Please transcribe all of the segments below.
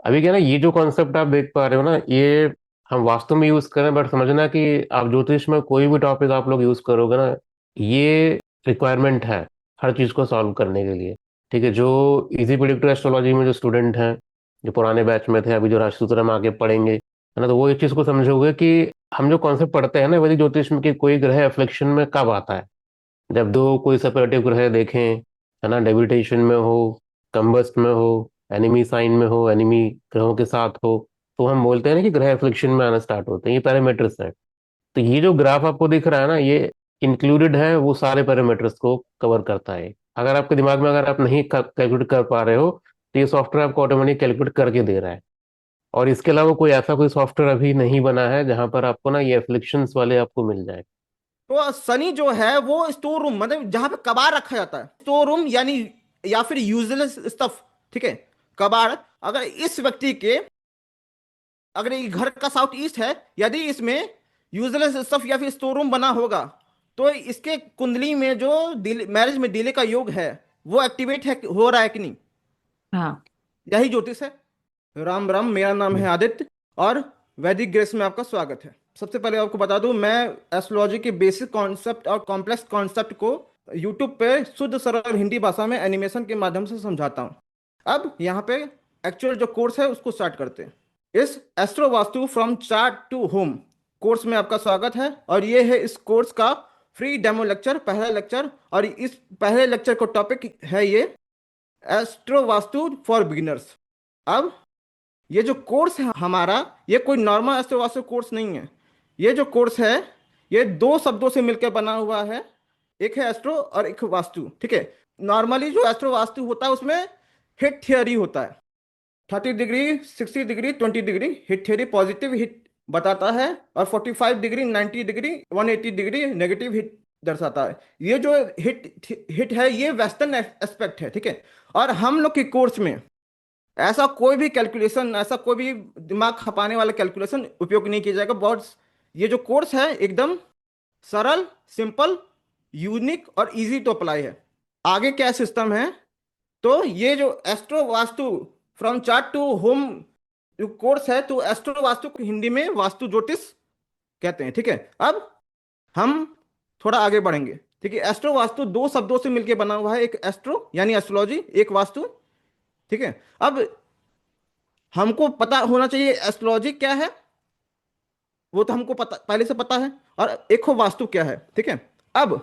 अभी क्या ना, ये जो कॉन्सेप्ट आप देख पा रहे हो ना, ये हम वास्तव में यूज करें, बट समझना कि आप ज्योतिष में कोई भी टॉपिक आप लोग यूज करोगे ना, ये रिक्वायरमेंट है हर चीज को सॉल्व करने के लिए। ठीक है, जो इजी प्रिडिक्टर एस्ट्रोलॉजी में जो स्टूडेंट हैं, जो पुराने बैच में थे, अभी जो राशिसूत्र हम आगे पढ़ेंगे, है ना, तो वो इस चीज को समझोगे कि हम जो कॉन्सेप्ट पढ़ते हैं ना वैदिक ज्योतिष में, कि कोई ग्रह एफ्लिक्शन में कब आता है। जब दो कोई सेपरेटिव ग्रह देखें, है ना, डेबिटेशन में हो, कंबस्ट में हो, एनिमी साइन में हो, एनिमी ग्रहों के साथ हो, तो हम बोलते हैं ना कि ग्रह एफ्लिक्शन में आना स्टार्ट होते हैं। ये पैरामीटर्स है। तो ये जो ग्राफ आपको दिख रहा है ना, ये इंक्लूडेड है, वो सारे पैरामीटर्स को कवर करता है। अगर आपके दिमाग में अगर आप नहीं कैलकुलेट कर पा रहे हो, तो ये सॉफ्टवेयर आपको ऑटोमेटिक कैलकुलेट करके दे रहा है। और इसके अलावा कोई ऐसा कोई सॉफ्टवेयर अभी नहीं बना है जहां पर आपको ना ये एफ्लिक्शंस वाले आपको मिल जाए। तो शनि जो है वो स्टोर रूम, मतलब जहां पे कबाड़ रखा जाता है, स्टोर रूम यानी, या फिर यूजलेस स्टफ, ठीक है, कबाड़। अगर इस व्यक्ति के, अगर ये घर का साउथ ईस्ट है, यदि इसमें यूजलेस स्टफ या फिर स्टोर रूम बना होगा, तो इसके कुंडली में जो मैरिज में डिले का योग है, वो एक्टिवेट है, हो रहा है कि नहीं। हाँ। यही ज्योतिष है। राम राम, मेरा नाम है आदित्य, और वैदिक ग्रेस में आपका स्वागत है। सबसे पहले आपको बता दूं, मैं एस्ट्रोलॉजी के बेसिक कॉन्सेप्ट और कॉम्प्लेक्स कॉन्सेप्ट को यूट्यूब पे शुद्ध सरल हिंदी भाषा में एनिमेशन के माध्यम से समझाता हूं। अब यहाँ पे एक्चुअल जो कोर्स है उसको स्टार्ट करते हैं। इस astro vastu from chart to home course में आपका स्वागत है, और ये है इस कोर्स का फ्री डेमो लेक्चर, पहला लेक्चर। और इस पहले लेक्चर का टॉपिक है ये एस्ट्रो वास्तु फॉर बिगिनर्स। अब ये जो कोर्स है हमारा, ये कोई नॉर्मल एस्ट्रो वास्तु कोर्स नहीं है। ये जो कोर्स है, ये दो शब्दों से मिलकर बना हुआ है। एक है एस्ट्रो और एक वास्तु, ठीक है। नॉर्मली जो एस्ट्रो वास्तु होता है उसमें हिट थियरी होता है। 30 degree, 60 degree, 20 degree hit theory positive hit बताता है, और 45 degree, 90 degree, 180 degree negative hit दर्शाता है। ये जो हिट हिट है, ये वेस्टर्न एस्पेक्ट है, ठीक है। और हम लोग के कोर्स में ऐसा कोई भी कैलकुलेशन, ऐसा कोई भी दिमाग खपाने वाला कैलकुलेशन उपयोग नहीं किया जाएगा। बहुत, ये जो कोर्स है एकदम सरल, सिंपल, यूनिक और इजी टू अप्लाई है। आगे क्या सिस्टम है, तो ये जो astro vastu from chart to home जो कोर्स है, तो एस्ट्रो वास्तु को हिंदी में वास्तु ज्योतिष कहते हैं, ठीक है। अब हम थोड़ा आगे बढ़ेंगे, ठीक है। एस्ट्रो वास्तु दो शब्दों से मिलकर बना हुआ है, एक एस्ट्रो यानी एस्ट्रोलॉजी, एक वास्तु, ठीक है। अब हमको पता होना चाहिए एस्ट्रोलॉजी क्या है, वो तो हमको पता, पहले से पता है। और एक हो वास्तु क्या है, ठीक है। अब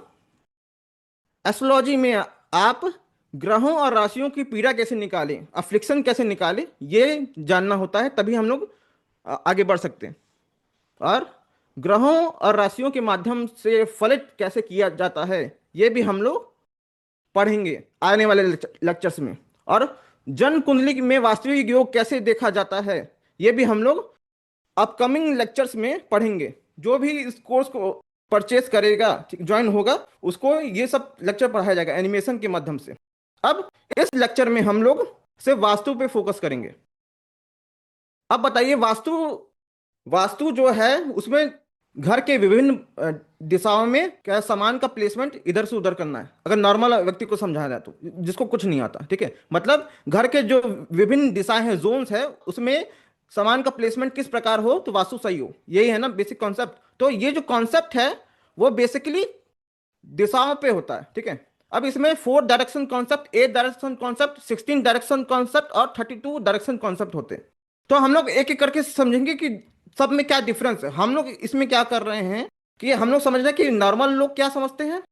एस्ट्रोलॉजी में आप ग्रहों और राशियों की पीड़ा कैसे निकालें, अफ्लिक्शन कैसे निकालें, ये जानना होता है, तभी हम लोग आगे बढ़ सकते हैं। और ग्रहों और राशियों के माध्यम से फलित कैसे किया जाता है, ये भी हम लोग पढ़ेंगे आने वाले लेक्चर्स में। और जन्म कुंडली में वास्तविक योग कैसे देखा जाता है, ये भी हम लोग अपकमिंग लेक्चर्स में पढ़ेंगे। जो भी इस कोर्स को परचेस करेगा, ज्वाइन होगा, उसको ये सब लेक्चर पढ़ाया जाएगा एनिमेशन के माध्यम से। अब इस लेक्चर में हम लोग सिर्फ वास्तु पे फोकस करेंगे। अब बताइए, वास्तु वास्तु जो है उसमें घर के विभिन्न दिशाओं में क्या सामान का प्लेसमेंट इधर से उधर करना है, अगर नॉर्मल व्यक्ति को समझाया जाए तो, जिसको कुछ नहीं आता, ठीक है। मतलब घर के जो विभिन्न दिशाएं हैं, जोन्स है, उसमें सामान का प्लेसमेंट किस प्रकार हो तो वास्तु सही हो, यही है ना बेसिक कॉन्सेप्ट। तो ये जो कॉन्सेप्ट है वो बेसिकली दिशाओं पे होता है, ठीक है। अब इसमें 4 direction concept, 8 direction concept, 16 direction concept और 32 डायरेक्शन कॉन्सेप्ट होते हैं। तो हम लोग एक एक करके समझेंगे कि सब में क्या डिफरेंस है। हम लोग इसमें क्या कर रहे हैं कि हम लोग समझ रहे हैं कि नॉर्मल लोग क्या समझते हैं,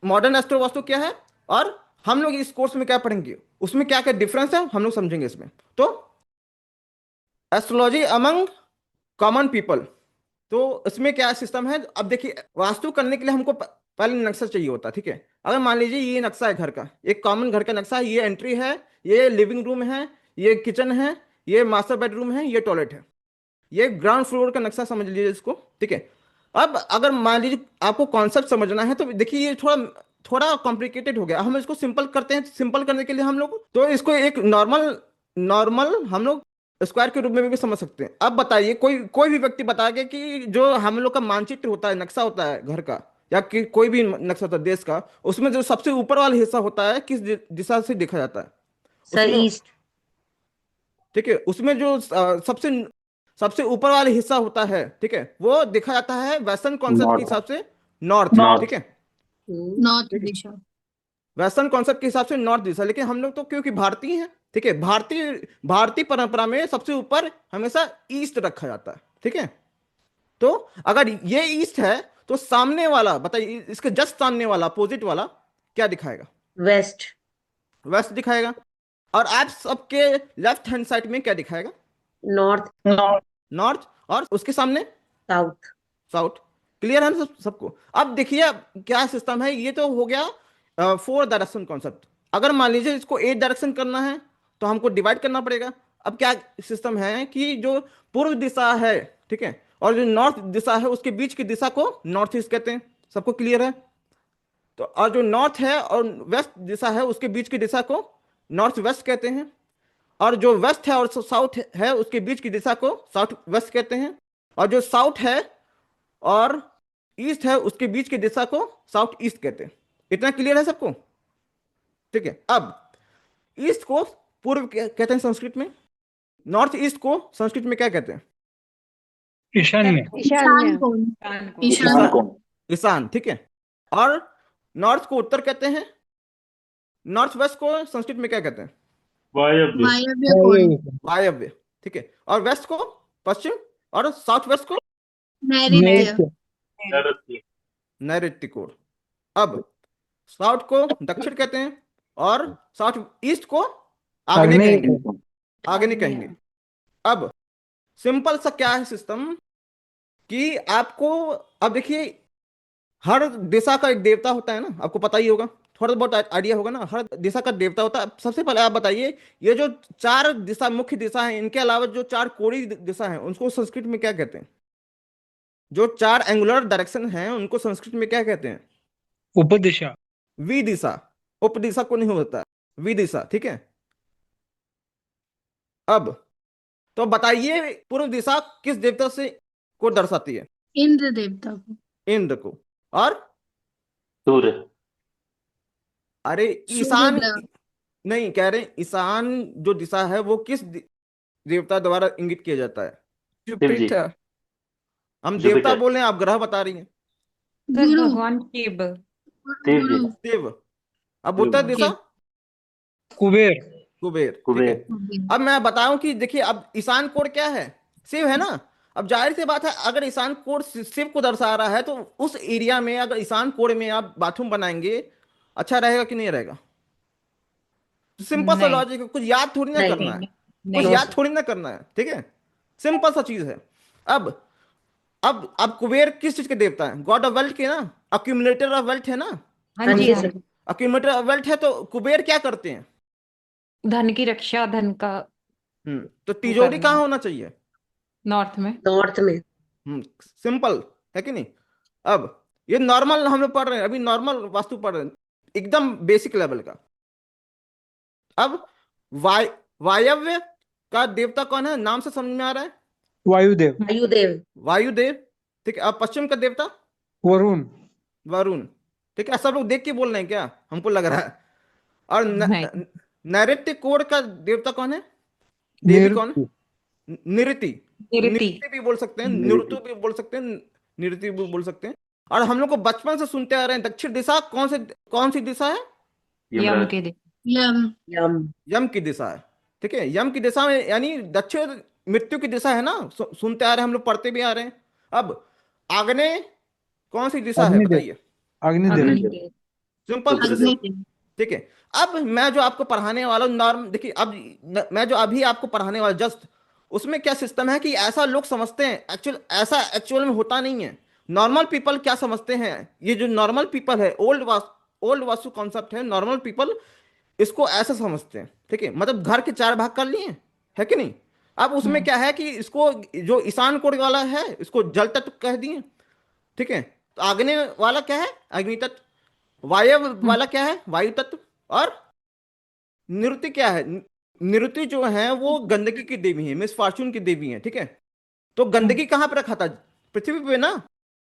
मॉडर्न एस्ट्रो वास्तु क्या है, और हम लोग इस कोर्स में क्या पढ़ेंगे, उसमें क्या क्या डिफरेंस है हम लोग समझेंगे इसमें। तो एस्ट्रोलॉजी अमंग कॉमन पीपल, तो इसमें क्या सिस्टम है। अब देखिए, वास्तु करने के लिए हमको पहले नक्शा चाहिए होता है, ठीक है। अगर मान लीजिए ये नक्शा है घर का, एक कॉमन घर का नक्शा है, ये एंट्री है, ये लिविंग रूम है, ये किचन है, ये मास्टर बेडरूम है, ये टॉयलेट है, ये ग्राउंड फ्लोर का नक्शा समझ लीजिए इसको, ठीक है। अब अगर मान लीजिए आपको कॉन्सेप्ट समझना है, तो देखिए ये थोड़ा थोड़ा कॉम्प्लिकेटेड हो गया। हम इसको सिंपल करते हैं। सिंपल करने के लिए हम लोग तो इसको एक नॉर्मल नॉर्मल हम लोग स्क्वायर के रूप में भी समझ सकते हैं। अब बताइए, कोई कोई भी व्यक्ति बताएगा कि जो हम लोग का मानचित्र होता है, नक्शा होता है घर का, या कि कोई भी नक्शा होता है देश का, उसमें जो सबसे ऊपर वाला हिस्सा होता है किस दिशा से देखा जाता है सर उसमें। ईस्ट। ठीक है, उसमें जो सबसे सबसे ऊपर वाला हिस्सा होता है, ठीक है, वो देखा जाता है वेस्टर्न कॉन्सेप्ट के नॉर्थ। हिसाब से नॉर्थ, ठीक नॉर्थ। है। नॉर्थ ठीक है, दिशा। वेस्टर्न कॉन्सेप्ट के हिसाब से नॉर्थ दिशा, लेकिन हम लोग तो क्योंकि भारतीय हैं, ठीक है, भारतीय भारतीय परंपरा में सबसे ऊपर हमेशा ईस्ट रखा जाता है, ठीक है। तो अगर ये ईस्ट है तो सामने वाला बताइए, इसके जस्ट सामने वाला अपोजिट वाला क्या दिखाएगा? वेस्ट। वेस्ट दिखाएगा। और आप सबके लेफ्ट हैंड साइड में क्या दिखाएगा? नॉर्थ। नॉर्थ। नॉर्थ। और उसके सामने साउथ। साउथ। क्लियर है ना सबको? अब देखिए अब क्या सिस्टम है, ये तो हो गया 4 डायरेक्शन कॉन्सेप्ट। अगर मान लीजिए इसको 8 डायरेक्शन करना है तो हमको डिवाइड करना पड़ेगा। अब क्या सिस्टम है कि जो पूर्व दिशा है, ठीक है, और जो नॉर्थ दिशा है उसके बीच की दिशा को नॉर्थ ईस्ट कहते हैं। सबको क्लियर है? तो और जो नॉर्थ है और वेस्ट दिशा है उसके बीच की दिशा को नॉर्थ वेस्ट कहते हैं। और जो वेस्ट है और साउथ है उसके बीच की दिशा को साउथ वेस्ट कहते हैं। और जो साउथ है और ईस्ट है उसके बीच की दिशा को साउथ ईस्ट कहते हैं। इतना क्लियर है सबको? ठीक है। अब ईस्ट को पूर्व कहते हैं संस्कृत में, नॉर्थ ईस्ट को संस्कृत में क्या कहते हैं? ईशान्य। ईशान कौन? ईशान ईशान। कौन? ईशान, ठीक है। और नॉर्थ को उत्तर कहते हैं। नॉर्थ वेस्ट को संस्कृत में क्या कहते हैं? वायव्य। वायव्य कौन? वायव्य, ठीक है। और वेस्ट को पश्चिम, और साउथ वेस्ट को नैऋत्य। नैऋत्य। नैऋत्य कोण। अब साउथ को दक्षिण कहते हैं और साउथ ईस्ट को आग्नेय कहेंगे, आग्नेय कहेंगे। अब सिंपल सा क्या है सिस्टम कि आपको, अब देखिए हर दिशा का एक देवता होता है ना, आपको पता ही होगा, थोड़ा बहुत आइडिया होगा ना, हर दिशा का देवता होता है। सबसे पहले आप बताइए, ये जो 4 दिशा मुख्य दिशा है, इनके अलावा जो 4 कोड़ी दिशा है उनको संस्कृत में क्या कहते हैं? जो 4 एंगुलर डायरेक्शन हैं उनको संस्कृत में क्या कहते हैं? उपदिशा। विदिशा। उपदिशा को नहीं होता है, विदिशा, ठीक है। अब तो बताइए पूर्व दिशा किस देवता से को दर्शाती है? इंद्र देवता को। इंद्र को। और सूर्य। अरे सूर्य ईशान देव। नहीं कह रहे, ईशान जो दिशा है वो किस देवता द्वारा इंगित किया जाता है? शिव जी। जुपिटर। हम देवता जुपिटर। बोल रहे हैं, आप ग्रह बता रही हैं। सर गुरु। भगवान शिव। शिव जी। गुरु। शिव। अब उत्तर दिशा कुबेर। कुबेर, ठीक कुबेर। है। अब मैं बताऊं कि देखिए अब ईशान कोण क्या है? शिव है ना। अब जाहिर सी बात है, अगर ईशान कोण शिव को दर्शा रहा है तो उस एरिया में अगर ईशान कोण में आप बाथरूम बनाएंगे, अच्छा रहेगा कि नहीं रहेगा? सिंपल सा नहीं लॉजिक है, कुछ याद थोड़ी ना नहीं। करना है, कुछ नहीं याद थोड़ी ना करना है, ठीक है। सिंपल सा चीज है। अब अब कुबेर किस चीज के देवता है? गॉड ऑफ वेल्थ के ना, अक्यूमुलेटर ऑफ वेल्थ है ना। हाँ हाँ जी जी हाँ सर। जी। अक्यूमुलेटर ऑफ वेल्थ है तो कुबेर क्या करते हैं? धन की रक्षा, धन का तो वो तिजोरी करना कहाँ होना चाहिए? नॉर्थ में। नॉर्थ में। सिंपल है कि नहीं? अब ये नॉर्मल हम लोग पढ़ रहे हैं, अभी नॉर्मल वास्तु पढ़ रहे हैं, एकदम बेसिक लेवल का। अब वायव्य का देवता कौन है? नाम से समझ में आ रहा है, वायुदेव। वायुदेव। वायुदेव, ठीक है। अब पश्चिम का देवता वरुण। वरुण, ठीक है। सब लोग देख के बोल रहे हैं क्या? हमको लग रहा है। और नहीं नैऋत्य कोण का देवता कौन है? देवी कौन है? निरुति। निरति। निरति। निरति भी बोल सकते हैं, निरुतु भी बोल सकते हैं, निरति भी बोल सकते हैं। और हम लोग को बचपन से सुनते आ रहे हैं, दक्षिण दिशा कौन सी दिशा है? यम के दे। यम। यम। यम की दिशा है, ठीक है। यम की दिशा में यानी दक्षिण मृत्यु की दिशा है ना, सुनते आ रहे हैं, हम लोग पढ़ते भी आ रहे हैं। अब आग्नेय कौन सी दिशा है अग्निदेव। बताइए? अग्निदेव। अग्निदेव। सिंपल, अग्नि। ठीक है। अब मैं जो आपको पढ़ाने वाला हूं नॉर्म, देखिए अब मैं जो अभी आपको पढ़ाने वाला जस्ट, उसमें क्या सिस्टम है कि ऐसा लोग समझते हैं, ऐसा एक्चुअल में होता नहीं है। नॉर्मल पीपल क्या समझते हैं, ये जो नॉर्मल पीपल है, ओल्ड वास्तु कॉन्सेप्ट है, नॉर्मल पीपल इसको ऐसा समझते हैं, ठीक है। मतलब घर के 4 भाग कर लिए, है कि नहीं? अब उसमें क्या है कि इसको जो ईशान कोण वाला है इसको जल तत्व कह दिए, ठीक है। तो आग्नेय वाला क्या है? अग्नि तत्व। वायव्य वाला क्या है? वायु तत्व। और निरुति क्या है? निरुति जो है वो गंदगी की देवी है, मिस फॉर्चून की देवी है, ठीक है। तो गंदगी कहाँ पे रखा था? पृथ्वी पे ना।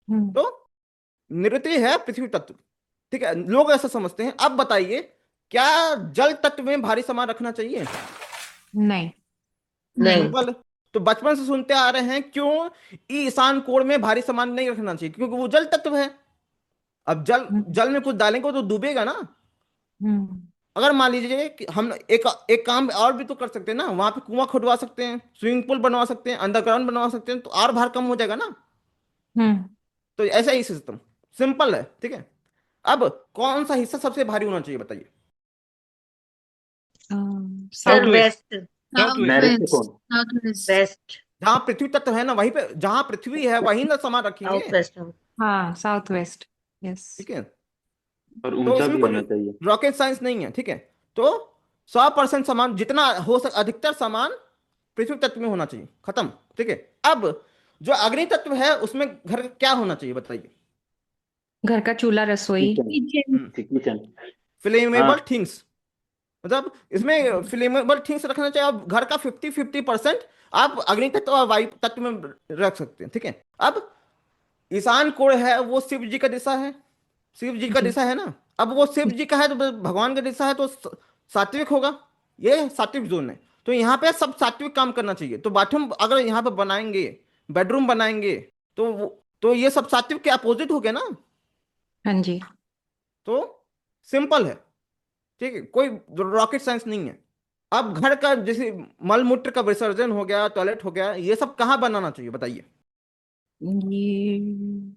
तो निरुति है पृथ्वी तत्व, ठीक है। लोग ऐसा समझते हैं। अब बताइए क्या जल तत्व में भारी सामान रखना चाहिए? नहीं नहीं। सिंपल। तो बचपन से सुनते आ रहे हैं क्यों ईशान कोण में भारी सामान नहीं रखना चाहिए, क्योंकि वो जल तत्व है। अब जल हम्म जल में कुछ डालेंगे तो डूबेगा ना। हम्म अगर मान लीजिए कि हम एक एक काम और भी तो कर सकते हैं ना, वहां पे कुआं खुदवा सकते हैं, स्विमिंग पूल बनवा सकते हैं, अंडरग्राउंड बनवा सकते हैं, तो और भार कम हो जाएगा ना। हम्म तो ऐसा ही सिस्टम सिंपल है, ठीक है। अब कौन सा हिस्सा सबसे भारी होना चाहिए बताइए। Sir south west. West. South west. South नैऋत्य वेस्ट। कोण। South west. वेस्ट। जहां पृथ्वी तत्व है ना वहीं पे, जहां पृथ्वी है वहीं ना सामान रखेंगे। South west. हाँ साउथ वेस्ट। यस। ठीक है। और तो ऊंचा इसमें भी कुछ होना चाहिए। रॉकेट साइंस नहीं है, ठीक है। तो 100% सामान जितना हो सके, अधिकतर सामान पृथ्वी तत्व में होना चाहिए, खत्म। ठीक है। अब जो अग्नि तत्व है उसमें घर का क्या होना चाहिए बताइए। घर का चूल्हा, रसोई। किचन। किचन। किचन। हाँ। फ्लेमेबल थिंग्स, मतलब इसमें फ्लेमेबल थिंग्स रखना चाहिए। अब घर का 50-50% आप अग्नि तत्व और वायु तत्व में रख सकते हैं, ठीक है। अब ईशान कोण है वो शिव जी का दिशा है, शिव जी का जी। दिशा है ना। अब वो शिव जी का है तो भगवान का दिशा है, तो सात्विक होगा। ये सात्विक जोन है, तो यहाँ पे सब सात्विक काम करना चाहिए। तो बाथरूम अगर यहाँ पे बनाएंगे, बेडरूम बनाएंगे, तो तो ये सब सात्विक के अपोजिट हो गया ना। हाँ जी। तो सिंपल है, ठीक है, कोई रॉकेट साइंस नहीं है। अब घर का जैसे मल मूत्र का विसर्जन हो गया, टॉयलेट हो गया, ये सब कहाँ बनाना चाहिए बताइए। ये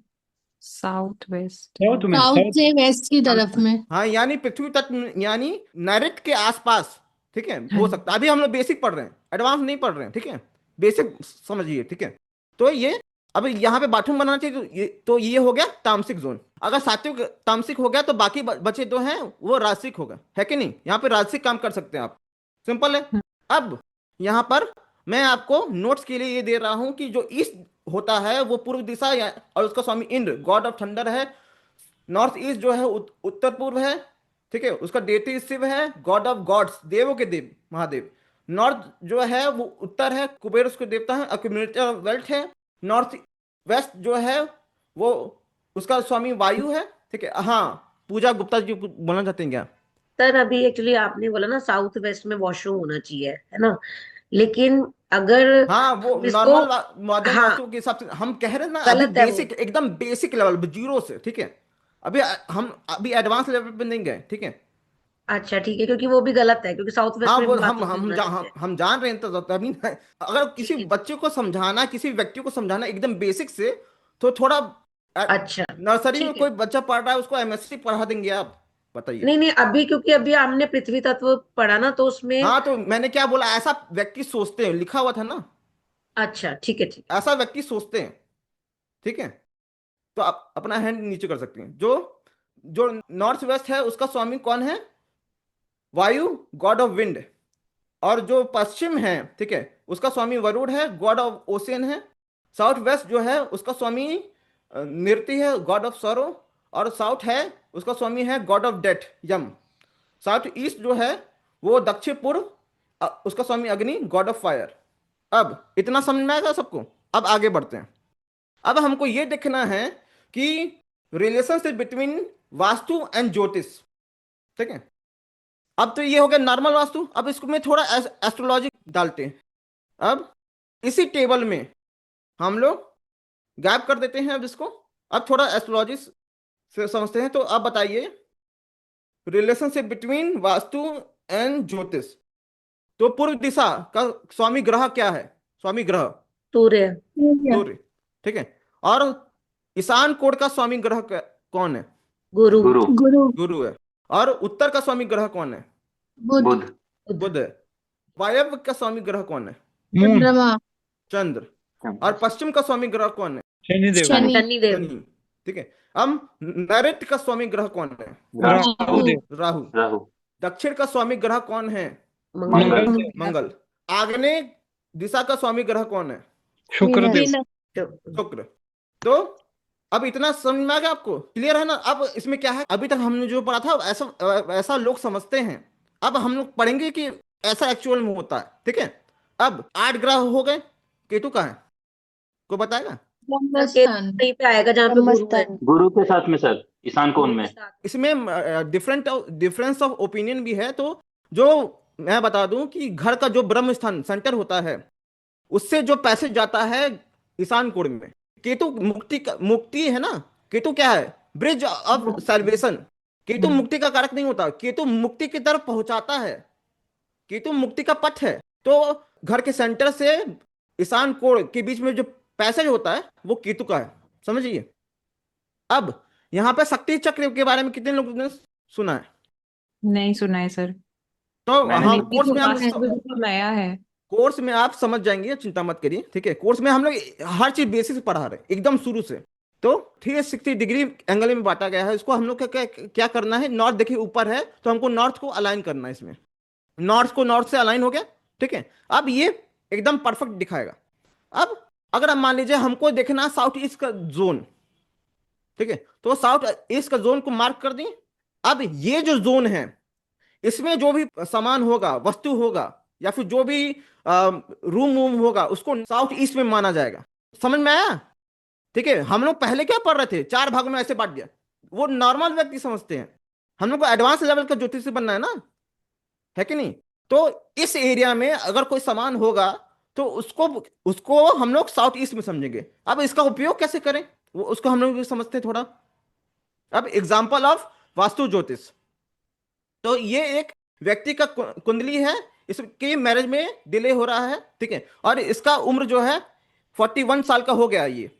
साउथ वेस्ट। साउथ में। South south. से वेस्ट की तरफ में। हाँ, यानी पृथ्वी तत्व, यानी नैऋत्य के आसपास, ठीक है, हाँ हो जी। सकता है। अभी हम लोग बेसिक पढ़ रहे हैं, एडवांस नहीं पढ़ रहे हैं, ठीक है। बेसिक समझिए, ठीक है। तो ये, अब यहाँ पे बाथरूम बनाना चाहिए, तो ये हो गया तामसिक जोन। अगर सात्विक तामसिक हो गया तो बाकी बचे दो हैं वो राजसिक होगा, है कि नहीं। यहाँ पे राजसिक काम कर सकते हैं आप, सिंपल है। हम्म अब यहाँ पर मैं आपको नोट्स के लिए ये दे रहा हूं कि जो ईस्ट होता है वो पूर्व दिशा और उसका स्वामी इंद्र, गॉड ऑफ थंडर है। नॉर्थ ईस्ट जो है उत्तर पूर्व है, ठीक है, उसका देवती शिव है, गॉड ऑफ गॉड्स, देवों के देव महादेव। नॉर्थ जो है वो उत्तर है, कुबेर उसके देवता है, अक्यूमुलेटर वेल्थ है। नॉर्थ वेस्ट जो है वो उसका स्वामी वायु है, ठीक है। हाँ, पूजा गुप्ता जी कुछ बोलना चाहते हैं क्या। सर अभी एक्चुअली आपने बोला ना साउथ वेस्ट में वॉशरूम होना चाहिए, है ना। लेकिन अगर हाँ, वो हम इसको, नॉर्मल मॉडर्न हाँ, वास्तु के हिसाब से हम कह रहे हैं ना, अभी गलत है वो। बेसिक, एकदम बेसिक लेवल, जीरो से, ठीक है। अभी हम अभी एडवांस लेवल पे नहीं गए, ठीक है। अच्छा ठीक है, क्योंकि वो भी गलत है, क्योंकि साउथ वेस्ट हाँ, में वो भी बाथरूम नहीं होना चाहिए। हम जान रहे हैं, तो तभी अगर किसी ठीक है। बच्चे को समझाना, किसी व्यक्ति को समझाना एकदम बेसिक से, तो थोड़ा अच्छा नर्सरी में ठीक है। कोई बच्चा पढ़ रहा है उसको एमएससी पढ़ा देंगे आप, बताइए। नहीं नहीं, अभी क्योंकि अभी हमने पृथ्वी तत्व पढ़ा ना, तो उसमें। हाँ, तो मैंने क्या बोला, ऐसा व्यक्ति सोचते हैं, लिखा हुआ था ना, अच्छा ठीक है ठीक है। ऐसा व्यक्ति सोचते हैं, ठीक है। तो आप अपना हैंड नीचे कर सकते हैं। जो जो नॉर्थ वेस्ट है उसका स्वामी कौन है, वायु, गॉड ऑफ विंड। और जो पश्चिम है, ठीक है, उसका स्वामी वरुण है, गॉड ऑफ ओशियन है। साउथ वेस्ट जो है उसका स्वामी नृत्य है, गॉड ऑफ सरो। और साउथ है उसका स्वामी है god of death, Yama. South east जो है वो दक्षिण पूर्व, उसका स्वामी अग्नि, गॉड ऑफ फायर। अब इतना समझ में आएगा सबको। अब आगे बढ़ते हैं। अब हमको ये देखना है कि रिलेशनशिप बिटवीन वास्तु एंड ज्योतिष, ठीक है। अब तो ये हो गया नॉर्मल वास्तु, अब इसको में थोड़ा एस्ट्रोलॉजी डालते हैं। अब इसी टेबल में हम लोग गायब कर देते हैं अब इसको। अब थोड़ा एस्ट्रोलॉजी से समझते हैं। तो अब बताइए, रिलेशनशिप बिटवीन वास्तु एंड ज्योतिष। तो पूर्व दिशा का स्वामी ग्रह क्या है, स्वामी ग्रह सूर्य। सूर्य। सूर्य, ठीक है। और ईशान कोण का स्वामी ग्रह कौन है, गुरु। गुरु। गुरु। गुरु है। और उत्तर का स्वामी ग्रह कौन है, बुध। बुध। बुध। बुध है। वायव्य का स्वामी ग्रह कौन है, मून। चंद्रमा। चंद्र। और पश्चिम का स्वामी ग्रह कौन है, शनिदेव। शनि। शनिदेव। शनि, ठीक है। अब नैऋत्य का स्वामी ग्रह कौन है, राहु। राहु। राहुदेव। राहु। राहु। दक्षिण का स्वामी ग्रह कौन है, मंगल। मंगल। मंगल। मंगल। आग्नेय दिशा का स्वामी ग्रह कौन है, शुक्रदेव। वीनस। शुक्र। तो अब इतना समझ में आ गया आपको, क्लियर है ना। अब इसमें क्या है, अभी तक हमने जो पढ़ा था ऐसा ऐसा लोग समझते हैं। अब हम लोग पढ़ेंगे कि ऐसा एक्चुअल में होता है, ठीक है। अब 8 ग्रह हो गए, केतु का है, को बताएगा। सर केतु ब्रह्मस्थान। कहीं पे आएगा जहाँ पे गुरु है। गुरु के साथ में सर, ईशान कोण गुरु के में। साथ। इसमें डिफरेंस ऑफ ओपिनियन भी है। तो जो मैं बता दूं कि घर का जो ब्रह्म स्थान सेंटर होता है, उससे जो पैसेज जाता है ईशान कोण में, केतु मुक्ति है ना। केतु क्या है? Bridge of salvation. केतु मुक्ति का कारक नहीं होता, केतु मुक्ति की तरफ पहुंचाता है, केतु मुक्ति का पथ है। तो घर के सेंटर से ईशान कोण के बीच में जो पैसेज होता है वो केतु का है, समझिए। अब यहां पे शक्ति चक्र के बारे में कितने लोगों ने सुना है? नहीं सुना है सर, तो मैंने हम नहीं, कोर्स तो में हम वास्तु बिल्कुल नया है। कोर्स में आप समझ जाएंगे, चिंता मत करिए, ठीक है। कोर्स में हम लोग हर चीज बेसिक से पढ़ा रहे हैं एकदम शुरू से। तो 360 डिग्री एंगल में बांटा गया है इसको। हम लोग क्या करना है, नॉर्थ देखिए ऊपर है तो हमको नॉर्थ को अलाइन करना है इसमें। नॉर्थ को नॉर्थ से अलाइन हो गया, ठीक है। अब ये एकदम परफेक्ट दिखाएगा। अब अगर हम मान लीजिए हमको देखना साउथ ईस्ट का जोन, ठीक है, तो साउथ ईस्ट का जोन को मार्क कर दिए। अब ये जो जोन है इसमें जो भी सामान होगा, वस्तु होगा, या फिर जो भी रूम वूम होगा, उसको साउथ ईस्ट में माना जाएगा। समझ में आया? ठीक है। हम लोग पहले क्या पढ़ रहे थे, 4 भागों में ऐसे बांट दिया, वो नॉर्मल व्यक्ति समझते हैं। हम लोग को एडवांस लेवल का ज्योतिष बनना है ना, है कि नहीं? तो इस एरिया में अगर कोई सामान होगा तो उसको उसको हम लोग साउथ ईस्ट में समझेंगे। अब इसका उपयोग कैसे करें वो उसको हम लोग भी समझते हैं थोड़ा। अब एग्जाम्पल ऑफ वास्तु ज्योतिष, तो ये एक व्यक्ति का कुंडली है, इसकी मैरिज में डिले हो रहा है, ठीक है, और इसका उम्र जो है 41 साल का हो गया ये,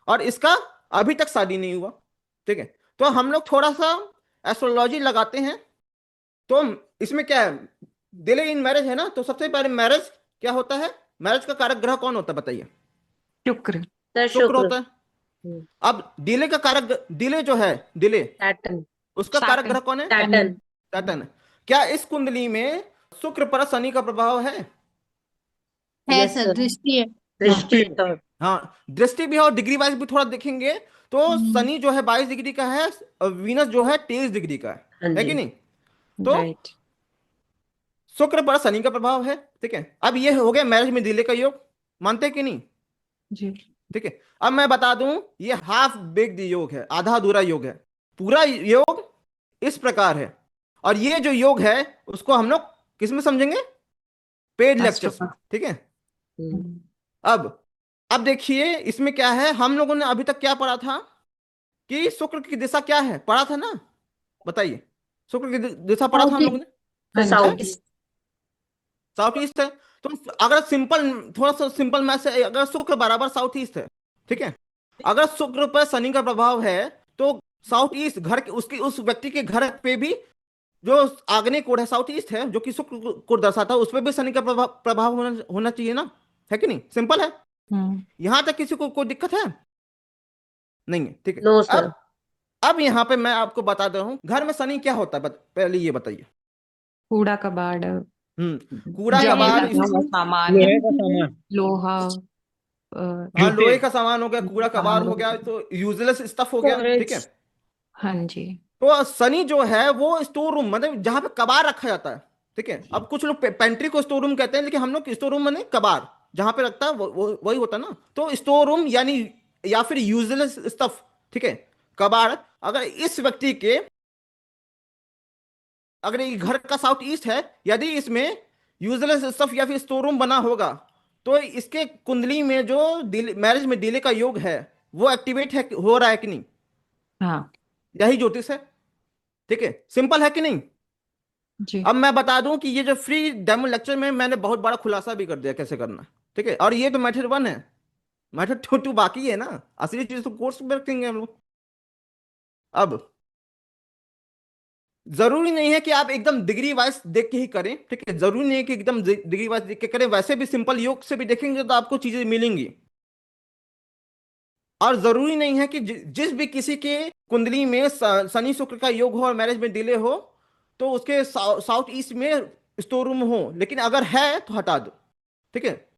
और इसका अभी तक शादी नहीं हुआ, ठीक है। तो हम लोग थोड़ा सा एस्ट्रोलॉजी लगाते हैं। तो इसमें क्या है, डिले इन मैरिज है ना, तो सबसे पहले मैरिज क्या होता है, मैरिज का कारक ग्रह कौन होता है बताइए? शुक्र। सर शुक्र शुक्र। होता है। अब डिले का कारक, डिले जो है, डिले, सैटर्न। उसका कारक ग्रह कौन है? सैटर्न। सैटर्न। क्या इस कुंडली में शुक्र पर शनि का प्रभाव है? है यस सर, सर। दृष्टि है। दृष्टि तो। हाँ, दृष्टि भी है, और डिग्री वाइज भी थोड़ा देखेंगे तो हम्म, शनि जो है 22 डिग्री का है, और वीनस जो है 23 डिग्री का हाँ है जी। कि नहीं? तो राइट। शुक्र पर शनि का प्रभाव है, ठीक है। अब ये हो गया मैरिज में डिले का योग, मानते कि नहीं? जी। ठीक है। अब मैं बता दूं, ये हाफ बेक्ड योग है, आधा अधूरा योग है। पूरा योग इस प्रकार है, और ये जो योग है उसको हम लोग किस में समझेंगे? पेड एस्ट्रो लेक्चर्स में, ठीक है। हम्म। अब अब देखिए इसमें क्या है, हम लोगों ने अभी तक क्या पढ़ा था कि शुक्र की दिशा क्या है, पढ़ा था ना? बताइए, शुक्र की दिशा पढ़ा था हम लोगों ने? तो हाँ साउथ जी। ईस्ट। साउथ ईस्ट है। तो अगर सिंपल, थोड़ा सा सिंपल मैथ है, अगर शुक्र बराबर साउथ ईस्ट है, ठीक है, अगर शुक्र पर शनि का प्रभाव है तो साउथ ईस्ट घर के, उसकी उस व्यक्ति के घर पे भी जो आग्नेय कोण है साउथ ईस्ट है, जो कि शुक्र को दर्शाता है, उस पर भी शनि का प्रभाव होना होना चाहिए ना, है कि नहीं? सिंपल है। यहां तक किसी को कोई दिक्कत है? नहीं है, ठीक है। No sir. अब यहां पे मैं आपको बता दे रहा हूं घर में शनि क्या होता है, पहले ये बताइए। कूड़ा कबाड़, कूड़ा जमे कबाड़, लगा हुआ सामान, लोहे का सामान, लोहा, हाँ, जूते, लोहे का सामान हो गया, कूड़ा कबाड़ हो गया, तो यूजलेस स्टफ हो गया, ठीक है। हाँ जी। तो शनि जो है वो स्टोर रूम, मतलब जहां पे कबाड़ रखा जाता है, ठीक है। अब कुछ लोग पेंट्री को स्टोर रूम कहते हैं, लेकिन हम लोग स्टोर रूम में कबाड़ जहां पे रखता है वही होता है ना। तो स्टोर रूम यानी, या फिर यूजलेस स्टफ, ठीक है, कबाड़। अगर इस व्यक्ति के, अगर ये घर का साउथ ईस्ट है, यदि इसमें यूजलेस स्टफ या फिर स्टोर रूम बना होगा, तो इसके कुंडली में जो मैरिज में डिले का योग है वो एक्टिवेट है, हो रहा है कि नहीं? हाँ यही ज्योतिष है, ठीक है। सिंपल है कि नहीं? जी। अब मैं बता दूं कि ये जो फ्री डेमो लेक्चर में मैंने बहुत बड़ा खुलासा भी कर दिया कैसे करना है, ठीक है। और ये तो मेथड 1 है, मेथड 2 बाकी है ना, असली चीज तो कोर्स में रखेंगे हम लोग। अब जरूरी नहीं है कि आप एकदम डिग्री वाइज देख के ही करें, ठीक है, जरूरी नहीं है कि एकदम डिग्री वाइज देख के करें, वैसे भी सिंपल योग से भी देखेंगे तो आपको चीजें मिलेंगी। और जरूरी नहीं है कि जिस भी किसी के कुंडली में शनि शुक्र का योग हो और मैरिज में डिले हो तो उसके साउथ ईस्ट में स्टोर रूम हो, लेकिन अगर है तो हटा दो, ठीक है।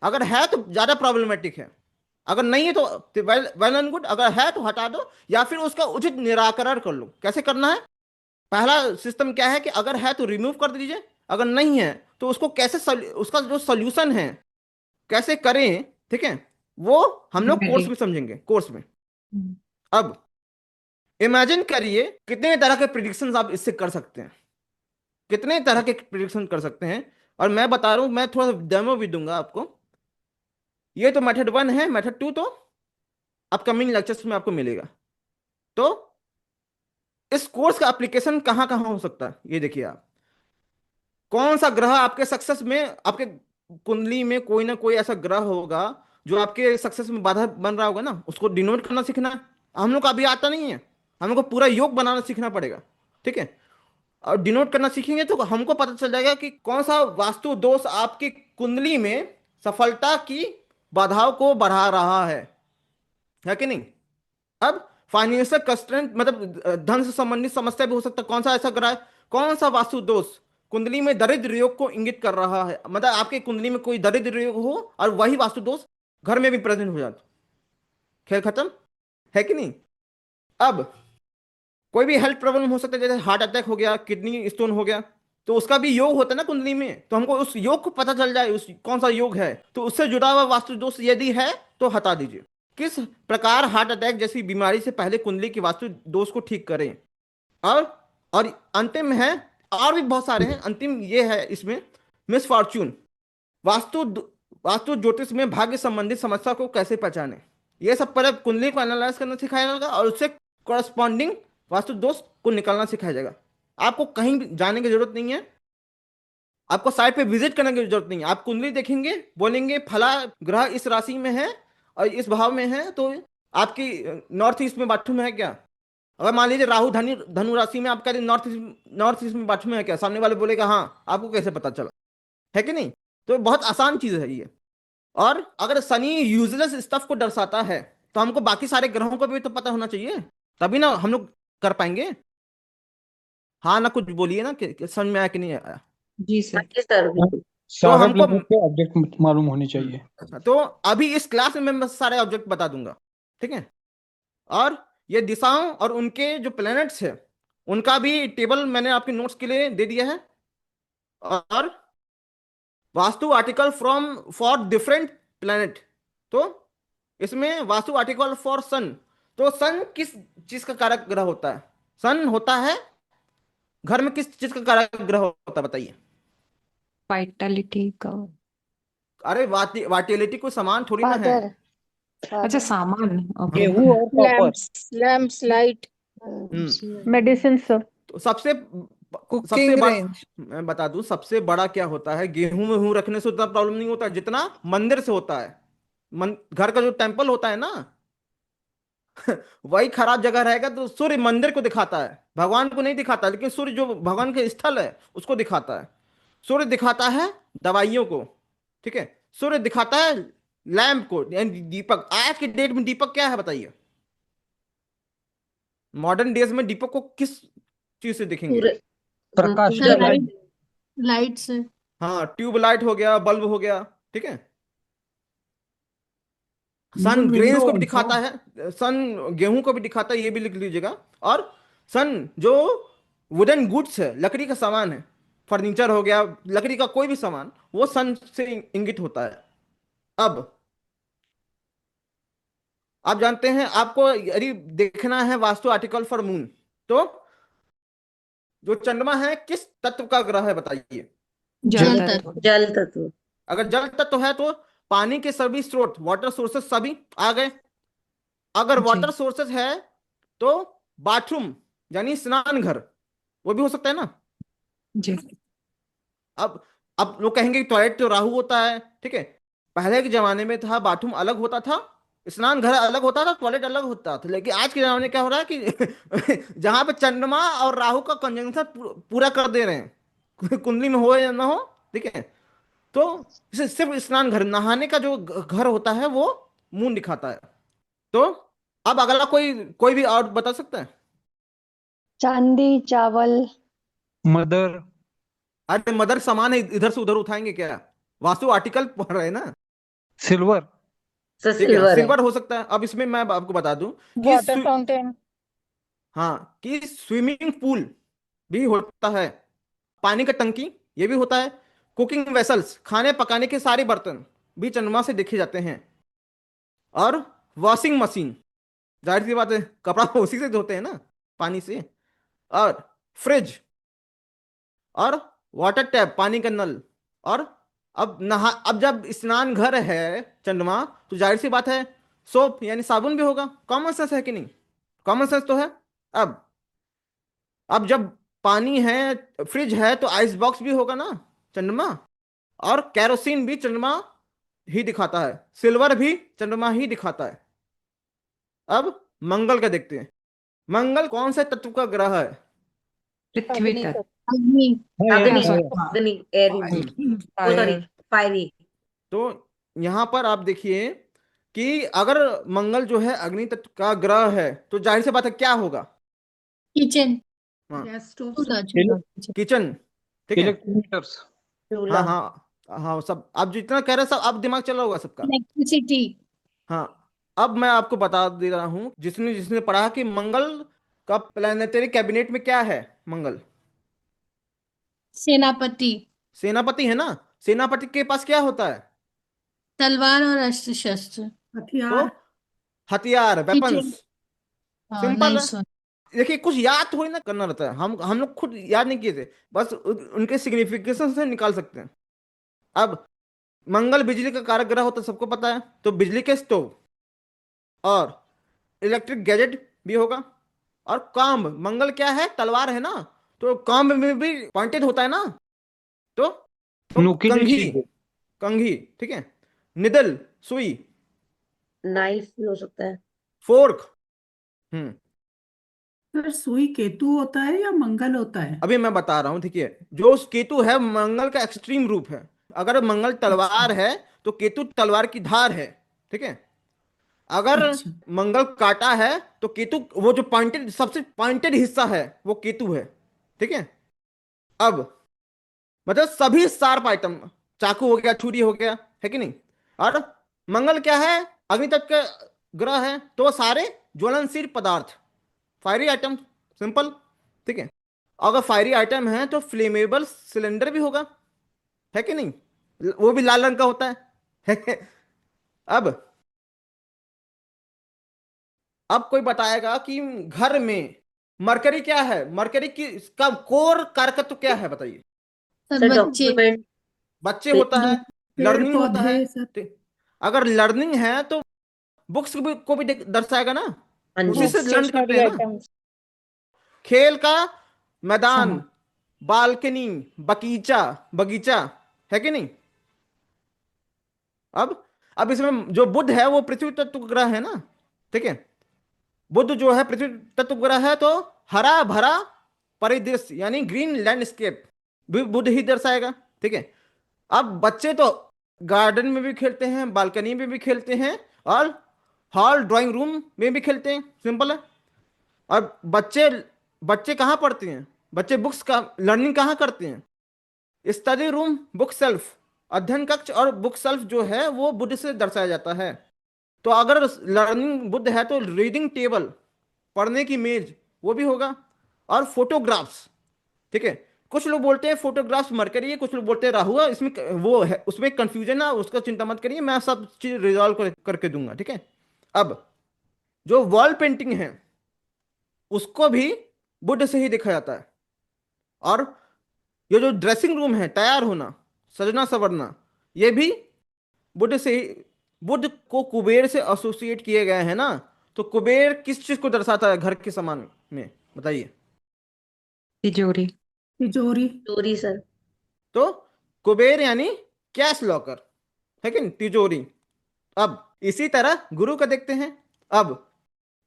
अगर है तो ज्यादा प्रॉब्लमेटिक है, अगर नहीं है तो वेल एंड गुड, अगर है तो हटा दो या फिर उसका उचित निराकरण कर लो। कैसे करना है? पहला सिस्टम क्या है कि अगर है तो रिमूव कर दीजिए, अगर नहीं है तो उसको कैसे उसका जो सोल्यूशन है कैसे करें, ठीक है, वो हम लोग कोर्स रेडी। में समझेंगे, कोर्स में। अब इमेजिन करिए कितने तरह के प्रिडिक्शंस आप इससे कर सकते हैं। कितने तरह के प्रिडिक्शन कर सकते हैं। और मैं बता रहा हूं, मैं थोड़ा डेमो भी दूंगा आपको। ये तो मेथड 1 है, मेथड 2 तो अपकमिंग लेक्चर्स में आपको मिलेगा। तो इस कोर्स का एप्लीकेशन कहाँ कहाँ हो सकता है, ये देखिए आप। कौन सा ग्रह आपके सक्सेस में, आपके कुंडली में कोई ना कोई ऐसा ग्रह होगा जो आपके सक्सेस में बाधा बन रहा होगा ना, उसको डिनोट करना सीखना है। हम लोग को अभी आता नहीं है, हम लोग को पूरा योग बनाना सीखना पड़ेगा। ठीक है, और डिनोट करना सीखेंगे तो हमको पता चल जाएगा कि कौन सा वास्तु दोष आपकी कुंडली में सफलता की बाधाओं को बढ़ा रहा है कि नहीं। अब फाइनेंशियल कंस्ट्रेंट मतलब धन से संबंधित समस्या भी हो सकता है। कौन सा ऐसा ग्रह है, कौन सा वास्तु दोष कुंडली में दरिद्र योग को इंगित कर रहा है, मतलब आपके कुंडली में कोई दरिद्र योग हो और वही वास्तु दोष घर में भी प्रेजेंट हो जाता, खेल खत्म, है कि नहीं। अब कोई भी हेल्थ प्रॉब्लम हो सकता है, जैसे हार्ट अटैक हो गया, किडनी स्टोन हो गया, तो उसका भी योग होता है ना कुंडली में। तो हमको उस योग को पता चल जाए, उस कौन सा योग है, तो उससे जुड़ा हुआ वास्तु दोष यदि है तो हटा दीजिए। किस प्रकार हार्ट अटैक जैसी बीमारी से पहले कुंडली की वास्तु दोष को ठीक करें। और और अंतिम है, और भी बहुत सारे हैं, अंतिम ये है इसमें मिस फॉर्च्यून। वास्तु वास्तु ज्योतिष में भाग्य संबंधित समस्या को कैसे पहचाने, ये सब पर कुंडली को एनालाइज करना सिखाया जाएगा और उससे कॉरस्पॉन्डिंग वास्तु दोष को निकालना सिखाया जाएगा। आपको कहीं जाने की जरूरत नहीं है, आपको साइट पे विजिट करने की जरूरत नहीं है। आप कुंडली देखेंगे, बोलेंगे फला ग्रह इस राशि में है और इस भाव में है, तो आपकी नॉर्थ ईस्ट में बाथरूम है क्या। अगर मान लीजिए राहु धनु धनु राशि में, आप कह रहे नॉर्थ ईस्ट में बाथरूम है क्या, सामने वाले बोलेगा हाँ, आपको कैसे पता चला, है कि नहीं। तो बहुत आसान चीज है ये। और अगर शनि यूजलेस स्टफ को दर्शाता है, तो हमको बाकी सारे ग्रहों को भी तो पता होना चाहिए, तभी ना हम लोग कर पाएंगे। हाँ ना, कुछ बोलिए ना कि समझ में आया कि नहीं आया। जी सर। बाकी सर बिल्कुल। तो सारा हमको ग्रहों के ऑब्जेक्ट मालूम होने चाहिए। तो अभी इस क्लास में मैं बस सारे ऑब्जेक्ट बता दूंगा, ठीक है। और ये दिशाओं और उनके जो प्लैनेट्स है उनका भी टेबल मैंने आपके नोट्स के लिए दे दिया है। और vastu article from for different planet, तो इसमें वास्तु आर्टिकल फॉर सन। तो सन किस चीज का कारक ग्रह होता है, सन होता है घर में किस चीज का कारक ग्रह होता है बताइए। वाइटलिटी का। अरे वाटिलिटी कोई सामान थोड़ी ना है। फादर अच्छा, फादर सामान, ओके। गेहूं और copper. Lamps light medicine sir. तो सबसे सबसे कुकिंग बड़ा, रेंज। मैं बता दूं सबसे बड़ा क्या होता है, गेहूं में हूं रखने से उतना प्रॉब्लम नहीं होता जितना मंदिर से होता है। घर का जो टेम्पल होता है ना वही खराब जगह रहेगा तो सूर्य मंदिर को दिखाता है, भगवान को नहीं दिखाता, लेकिन सूर्य जो भगवान के स्थल है उसको दिखाता है। सूर्य दिखाता है दवाइयों को, ठीक है। सूर्य दिखाता है लैंप को, यानी दीपक। आज के डेट में दीपक क्या है बताइए, मॉडर्न डेज में दीपक को किस चीज से दिखेंगे। सूर्य प्रकाश पूजा लाइट। लाइट। लाइट से। हाँ, ट्यूबलाइट हो गया, बल्ब हो गया, ठीक है। सन ग्रेन्स को भी दिखाता है, सन गेहूं को भी दिखाता है, ये भी लिख लीजिएगा। और सन जो वुडन गुड्स है, लकड़ी का सामान है, फर्नीचर हो गया, लकड़ी का कोई भी सामान, वो सन से इंगित होता है। अब आप जानते हैं, आपको यदि देखना है वास्तु आर्टिकल फॉर मून, तो जो चंद्रमा है किस तत्व का ग्रह है बताइए। जल तत्व। जल तत्व। अगर जल तत्व है तो पानी के सभी स्रोत, वाटर सोर्सेस सभी आ गए। अगर जी वाटर सोर्सेस है तो बाथरूम यानी स्नान घर, वो भी हो सकता है ना। जी। अब अब लोग कहेंगे कि टॉयलेट तो राहु होता है, ठीक है। पहले के जमाने में था बाथरूम अलग होता था, स्नान घर अलग होता था, टॉयलेट अलग होता था। लेकिन आज के जमाने में क्या हो रहा है कि जहां पे चंद्रमा और राहु का कंजंक्शन पूरा कर दे रहे हैं, कुंडली में हो या ना हो, ठीक है। तो सिर्फ स्नान घर, नहाने का जो घर होता है वो मून दिखाता है। तो अब अगला कोई कोई भी और बता सकता है। चांदी चावल। मदर। अरे मदर सामान है, इधर से उधर उठाएंगे क्या, वास्तु आर्टिकल पढ़ रहे हैं ना। सिल्वर। सर ठीक है, सिल्वर है। सिल्वर हो सकता है। अब इसमें मैं आपको बता दूं कि वाटर फाउंटेन। हाँ, कि स्विमिंग पूल भी होता है, पानी का टंकी ये भी होता है, कुकिंग वेसल्स खाने पकाने के सारे बर्तन भी चंद्रमा से देखे जाते हैं। और वॉशिंग मशीन, जाहिर सी बात है कपड़ा उसी से धोते हैं ना, पानी से। और फ्रिज, और वाटर टैप, पानी का नल। और अब जब स्नान घर है चंद्रमा, तो जाहिर सी बात है सोप यानी साबुन भी होगा। कॉमन सेंस है कि नहीं? कॉमन सेंस तो है। अब अब जब पानी है, फ्रिज है, तो आइस बॉक्स भी होगा ना चंद्रमा। और कैरोसिन भी चंद्रमा ही दिखाता है, सिल्वर भी चंद्रमा ही दिखाता है। अब मंगल का देखते हैं। मंगल कौन से तत्व का ग्रह है? पृथ्वी अग्नि तत्व। तत्व। अग्नि। अग्नि, हाँ, अग्नि, एरी, हम्म, ओ सॉरी, फायर। फायरी। तो यहां पर आप देखिए कि अगर मंगल जो है अग्नि तत्व का ग्रह है, तो जाहिर सी बात है क्या होगा? किचन। हाँ, गैस स्टोव चूल्हा सब। चूल्हा किचन। किचन। ठीक है। इलेक्ट्रोमीटर्स। हाँ चूल्हा। हाँ हाँ, सब आप जितना कह रहे हैं सब अब दिमाग चला होगा सबका। इलेक्ट्रिसिटी। हाँ, अब मैं आपको बता दे रहा हूं, जिसने जिसने पढ़ा कि मंगल का प्लानिटरी कैबिनेट में क्या है। मंगल सेनापति। सेनापति है ना। सेनापति के पास क्या होता है? तलवार और अस्त्र शस्त्र। तो हथियार। हथियार, किचन। वेपन्स। हाँ, सिंपल नहीं है। सुन। देखिए कुछ याद थोड़ी ना करना रहता है, हम लोग खुद याद नहीं किए थे, बस उनके सिग्निफिकेशन से निकाल सकते हैं। अब मंगल बिजली का कारक ग्रह होता है, सबको पता है। तो बिजली के स्टोव और इलेक्ट्रिक गैजेट भी होगा। और काम्ब, मंगल क्या है? तलवार है ना। तो काम्ब में भी पॉइंटेड होता है ना। तो नुकीली कंघी, चीज। कंघी। ठीक है। निडल, सुई। नाइफ भी हो सकता है। फोर्क। हम्म सर सुई केतु होता है या मंगल होता है? अभी मैं बता रहा हूं। देखिए जो केतु है मंगल का एक्सट्रीम रूप है। अगर मंगल अच्छा। तलवार है तो केतु तलवार की धार है। ठीक है। अगर अच्छा। मंगल काटा है तो केतु वो जो पॉइंटेड, सबसे पॉइंटेड हिस्सा है वो केतु है। ठीक है। अब मतलब सभी शार्प आइटम, चाकू हो गया, छुरी हो गया, है कि नहीं। और मंगल क्या है? अग्नि तत्व का ग्रह है, तो वो सारे ज्वलनशील पदार्थ, फायरी आइटम। सिंपल। ठीक है। अगर फायरी आइटम है तो फ्लेमेबल सिलेंडर भी होगा, है कि नहीं। वो भी लाल रंग का होता है। अब अब कोई बताएगा कि घर में मरकरी क्या है? मरकरी की इसका कोर कारकत्व क्या है बताइए। सब सर बच्चे। डॉक्यूमेंट। बच्चे होता है, पेड़ लर्निंग होता है। पौधे सब। ठीक। अगर लर्निंग है तो बुक्स को भी दर्शाएगा ना। हाँ उसी जी। से बुक्स लर्न करते स्टेशनरी हैं ना। आइटम्स। खेल का मैदान, हाँ। बालकनी, बगीचा, बगीचा, है कि नहीं। अब इसमें जो बुध है वो पृथ्वी तत्व ग्रह है ना। ठीक है। बुध जो है पृथ्वी तत्व ग्रह है, तो हरा भरा परिदृश्य यानी ग्रीन लैंडस्केप भी बुध ही दर्शाएगा। ठीक है। अब बच्चे तो गार्डन में भी खेलते हैं, बालकनी में भी खेलते हैं, और हॉल ड्राइंग रूम में भी खेलते हैं। सिंपल है। और बच्चे बच्चे कहाँ पढ़ते हैं? बच्चे बुक्स का लर्निंग कहाँ करते हैं? स्टडी रूम, बुक सेल्फ, अध्ययन कक्ष। और बुक सेल्फ जो है वो बुद्ध से दर्शाया जाता है। तो अगर लर्निंग बुद्ध है तो रीडिंग टेबल, पढ़ने की मेज, वो भी होगा। और फोटोग्राफ्स। ठीक है। कुछ लोग बोलते हैं फोटोग्राफ्स मरकरी है, कुछ लोग बोलते हैं राहु है। इसमें वो है, उसमें कंफ्यूजन है, उसका चिंता मत करिए, मैं सब चीज रिजॉल्व करके दूंगा। ठीक है। अब जो वॉल पेंटिंग है उसको भी बुद्ध से ही देखा जाता है। और ये जो ड्रेसिंग रूम है, तैयार होना, सजना संवरना, ये भी बुद्ध से ही। बुद्ध को कुबेर से एसोसिएट किए गए हैं ना। तो कुबेर किस चीज को दर्शाता है घर के सामान में बताइए। तिजोरी। तिजोरी। चोरी सर। तो कुबेर यानी कैश लॉकर, है कि नहीं, तिजोरी। अब इसी तरह गुरु का देखते हैं। अब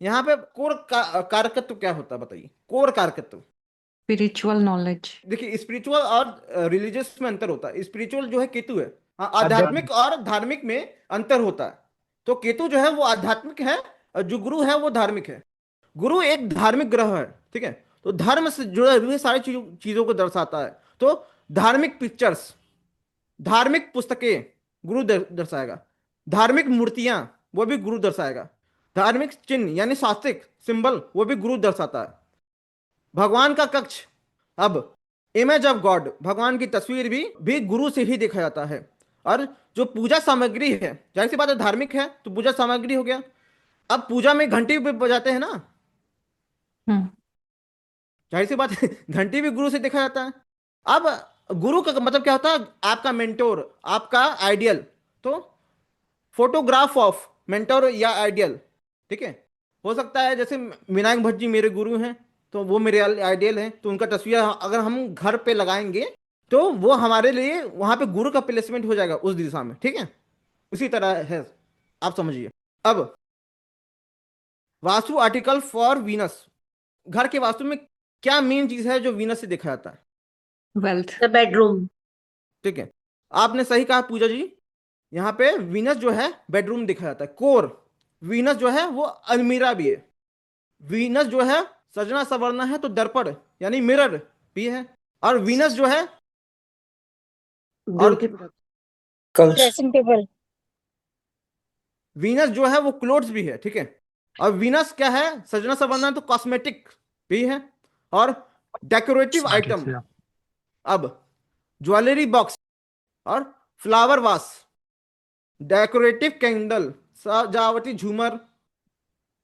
यहाँ पे कारकत्व क्या होता है बताइए। कोर कारकत्व। Spiritual knowledge. देखिए स्पिरिचुअल और रिलीजियस में अंतर होता है। स्पिरिचुअल जो है केतु है। हाँ, अध्यात्म। आध्यात्मिक और धार्मिक में अंतर होता है। तो केतु जो है वो आध्यात्मिक है, और जो गुरु है वो धार्मिक है। गुरु एक धार्मिक ग्रह है। ठीक है। तो धर्म से जुड़े हुए सारी चीजों को दर्शाता है। तो धार्मिक पिक्चर्स, धार्मिक पुस्तकें गुरु दर्शाएगा। धार्मिक मूर्तियां, वो भी गुरु दर्शाएगा। धार्मिक चिन्ह यानी शास्त्रिक सिंबल, वो भी गुरु दर्शाता है। भगवान का कक्ष। अब इमेज ऑफ गॉड, भगवान की तस्वीर भी गुरु से ही देखा जाता है। और जो पूजा सामग्री है, जाहिर सी बात है धार्मिक है तो पूजा सामग्री हो गया। अब पूजा में घंटी भी बजाते हैं ना, हम्म। जाहिर सी बात है घंटी भी गुरु से देखा जाता है। अब गुरु का मतलब क्या होता है? आपका मेंटोर, आपका आइडियल। तो फोटोग्राफ ऑफ मेंटोर या आइडियल, ठीक है। हो सकता है जैसे विनायक भट्ट जी मेरे गुरु हैं, तो वो मेरे आइडियल हैं, तो उनका तस्वीर अगर हम घर पे लगाएंगे तो वो हमारे लिए वहां पे गुरु का प्लेसमेंट हो जाएगा उस दिशा में, ठीक है। उसी तरह है, आप समझिए। अब वास्तु आर्टिकल फॉर वीनस, घर के वास्तु में क्या मेन चीज है जो वीनस से देखा जाता है? वेल्थ। The bedroom. ठीक है, आपने सही कहा पूजा जी। यहाँ पे वीनस जो है बेडरूम दिखा जाता है, कोर। वीनस जो है वो अलमीरा भी है। वीनस जो है सजना संवरना है तो दर्पण यानी मिरर भी है। और वीनस जो है, और ब्यूटी ड्रेसिंग टेबल। वीनस जो है वो क्लोथ्स भी है, ठीक है। और वीनस क्या है? सजना संवरना है तो कॉस्मेटिक भी है और डेकोरेटिव आइटम। अब ज्वेलरी बॉक्स और फ्लावर वास, डेकोरेटिव कैंडल, सजावटी झूमर।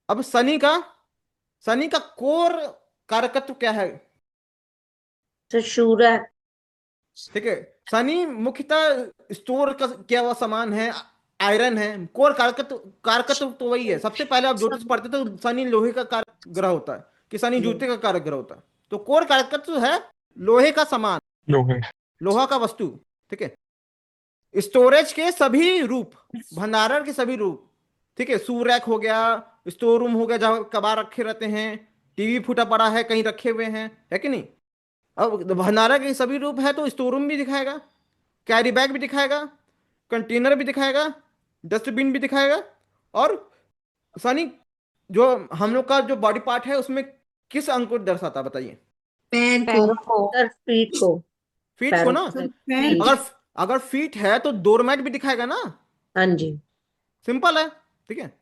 अब शनि का कोर कारकत्व क्या है? तो शूरा है। ठीक है, शनि मुख्यतः स्टोर का किया हुआ सामान है, आयरन है। कोर कारकत्व तो वही है। सबसे पहले आप ज्योतिष पढ़ते तो शनि लोहे का कारक ग्रह होता है, कि शनि जूते का कारक ग्रह होता है। तो कोर कारकत्व है लोहे का सामान, लोहा का वस्तु, ठीक है। स्टोरेज के सभी रूप, भंडारण के सभी रूप, ठीक है। सूरैक हो गया, स्टोर रूम हो गया जहां कबाड़ रखे रहते हैं, टीवी फूटा पड़ा है कहीं रखे हुए हैं, है कि नहीं। अब भंडारण के सभी रूप है तो स्टोर रूम भी दिखाएगा, कैरी बैग भी दिखाएगा, कंटेनर भी दिखाएगा, डस्टबिन भी दिखाएगा। और सनी जो हम लोग का जो बॉडी पार्ट है उसमें किस अंग को दर्शाता है बताइए? पैर को। पैरों को। सर फीट को। फीट को पैरों ना। सर को। पैर फीट। अगर अगर फीट है तो डोरमैट भी दिखाएगा ना। हाँ जी। सिंपल है, ठीक है।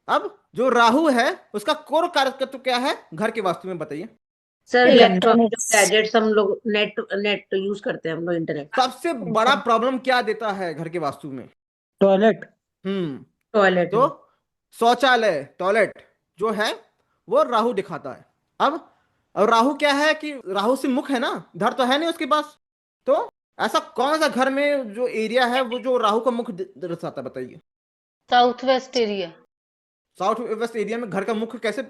अब जो राहु है उसका कोर कारकत्व क्या है घर के वास्तु में बताइए? सर इलेक्ट्रॉनिक जो इलेक्ट्रॉनिक्स। गैजेट्स हम लोग नेट नेट यूज करते हैं हम लोग, इंटरनेट। सबसे बड़ा प्रॉब्लम क्या देता है घर के वास्तु में? टॉयलेट। हम्म टॉयलेट तो में। शौचालय, टॉयलेट जो है वो राहु दिखाता है। अब राहु क्या है कि राहु से मुख है ना, धड़ तो है नहीं उसके पास। तो ऐसा कौन सा घर में जो एरिया है वो जो राहु का मुख दर्शाता है बताइए? South west area. South west area में घर का मुख कैसे?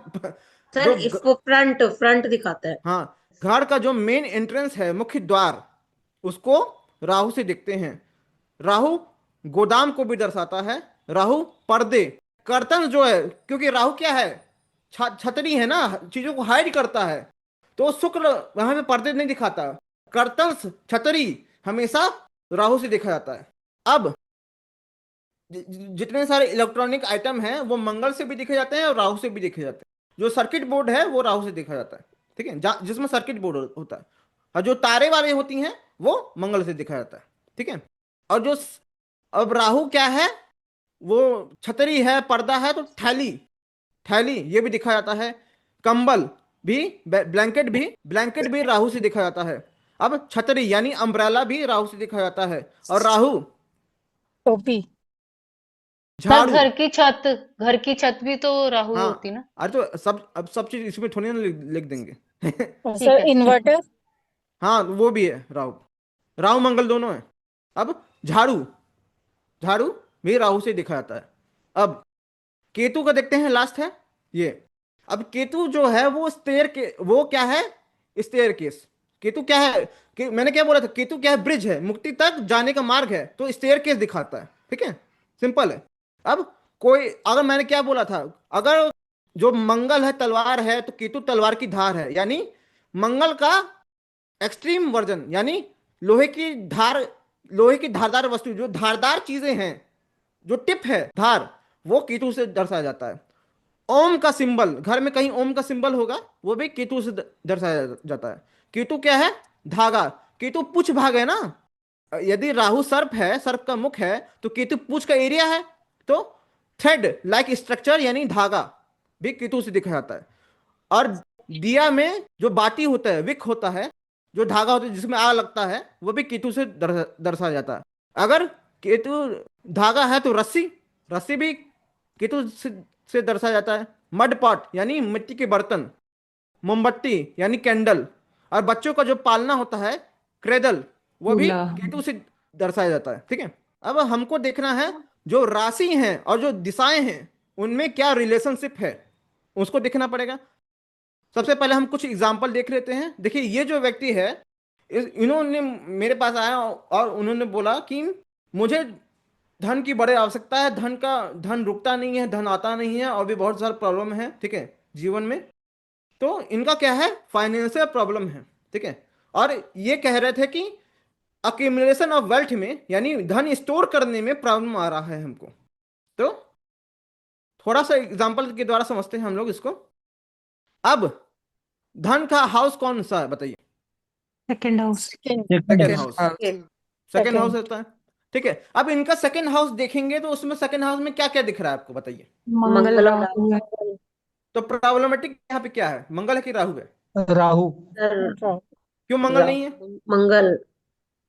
सर जो इसको फ्रंट फ्रंट दिखाता है। हाँ, घर का जो मेन एंट्रेंस है, मुख्य द्वार, उसको राहु से देखते हैं। राहु गोदाम को भी दर्शाता है। राहु पर्दे, कर्तन जो है, क्योंकि राहु क्या है? छतरी है ना, चीजों को हाइड करता है। तो शुक्र वहां पे पर्दे नहीं दिखाता। कर्तन, छतरी हमेशा राहु से देखा जाता है। अब जितने सारे इलेक्ट्रॉनिक आइटम हैं वो मंगल से भी देखे जाते हैं और राहु से भी देखे जाते हैं। जो सर्किट बोर्ड है वो राहु से देखा जाता है, ठीक है, जिसमें सर्किट बोर्ड होता है। और जो तारे वारे होती हैं वो मंगल से देखा जाता है, ठीक है। और जो अब राहु क्या है? वो छतरी है, पर्दा है, तो थैली, थैली ये भी दिखा जाता है। कंबल भी, ब्लैंकेट भी राहु से देखा जाता है। अब छतरी यानी अम्ब्रेला भी राहु से देखा जाता है। और राहु टोपी। सर झाड़ू। घर की छत भी तो राहु ही हाँ, होती ना। अरे तो सब चीज इसमें थोड़ी ना लिख देंगे। और ठीक सर है। इन्वर्टर। हाँ, वो भी है राहु। राहु मंगल दोनों है। अब झाड़ू, झाड़ू भी राहु से देखा जाता है। अब केतु का देखते हैं, लास्ट है ये। अब केतु जो है वो स्टेयर के, वो क्या है? Stair case. केतु क्या है कि मैंने क्या बोला था? केतु क्या है? ब्रिज है, मुक्ति तक जाने का मार्ग है, तो स्टेयर केस दिखाता है, ठीक है। सिंपल है। अब कोई, अगर मैंने क्या बोला था, अगर जो मंगल है तलवार है तो केतु तलवार की धार है, यानी मंगल का एक्सट्रीम वर्जन, यानी लोहे की धार, लोहे की धारदार वस्तु, जो धारदार चीजें हैं, जो टिप है, धार, वो केतु से दर्शाया जाता है। ओम का सिंबल, घर में कहीं ओम का सिंबल होगा, वो भी केतु से दर्शाया जाता है। केतु क्या है? धागा। केतु पुछ भाग है ना। यदि राहु सर्प है, सर्प का मुख है, तो केतु पूंछ का एरिया है, तो थ्रेड लाइक स्ट्रक्चर यानी धागा भी केतु से दिखा जाता है। और दिया में जो बाती होता है, विक होता है, जो धागा होता है जिसमें आग लगता है, वो भी केतु से दर्शाया जाता है। अगर केतु धागा है तो रस्सी, रस्सी भी केतु से दर्शाया जाता है। मड पॉट यानी मिट्टी के बर्तन, मोमबत्ती यानी कैंडल। और बच्चों का जो पालना होता है, क्रेडल, वो भी तुला। केतु से दर्शाया जाता है। ठीक है, अब हमको देखना है जो राशि हैं और जो दिशाएं हैं उनमें क्या रिलेशनशिप है, उसको देखना पड़ेगा। सबसे पहले हम कुछ एग्जाम्पल देख लेते हैं। देखिए, ये जो व्यक्ति है, इन्होंने मेरे पास आया और उन्होंने बोला कि मुझे धन की बड़ी आवश्यकता है, धन रुकता नहीं है, धन आता नहीं है, और भी बहुत सारे प्रॉब्लम है, ठीक है, जीवन में। तो इनका क्या है, फाइनेंशियल प्रॉब्लम है। ठीक है, और ये कह रहे थे कि अक्यूमुलेशन ऑफ वेल्थ में, यानी धन स्टोर करने में प्रॉब्लम आ रहा है हमको। तो थोड़ा सा एग्जांपल के द्वारा समझते हैं हम लोग इसको। अब धन का हाउस कौन सा है बताइए? Second house. Second house. Second, second house होता है। ठीक है, अब इनका सेकंड हाउस देखेंगे तो उसमें सेकंड हाउस में क्या क्या दिख रहा है आपको बताइए? मंगल मंगल और राहु है। राहु। तो प्रॉब्लमेटिक यहाँ पे क्या है, मंगल है कि राहु है? राहु। सर, क्यों मंगल नहीं है? मंगल।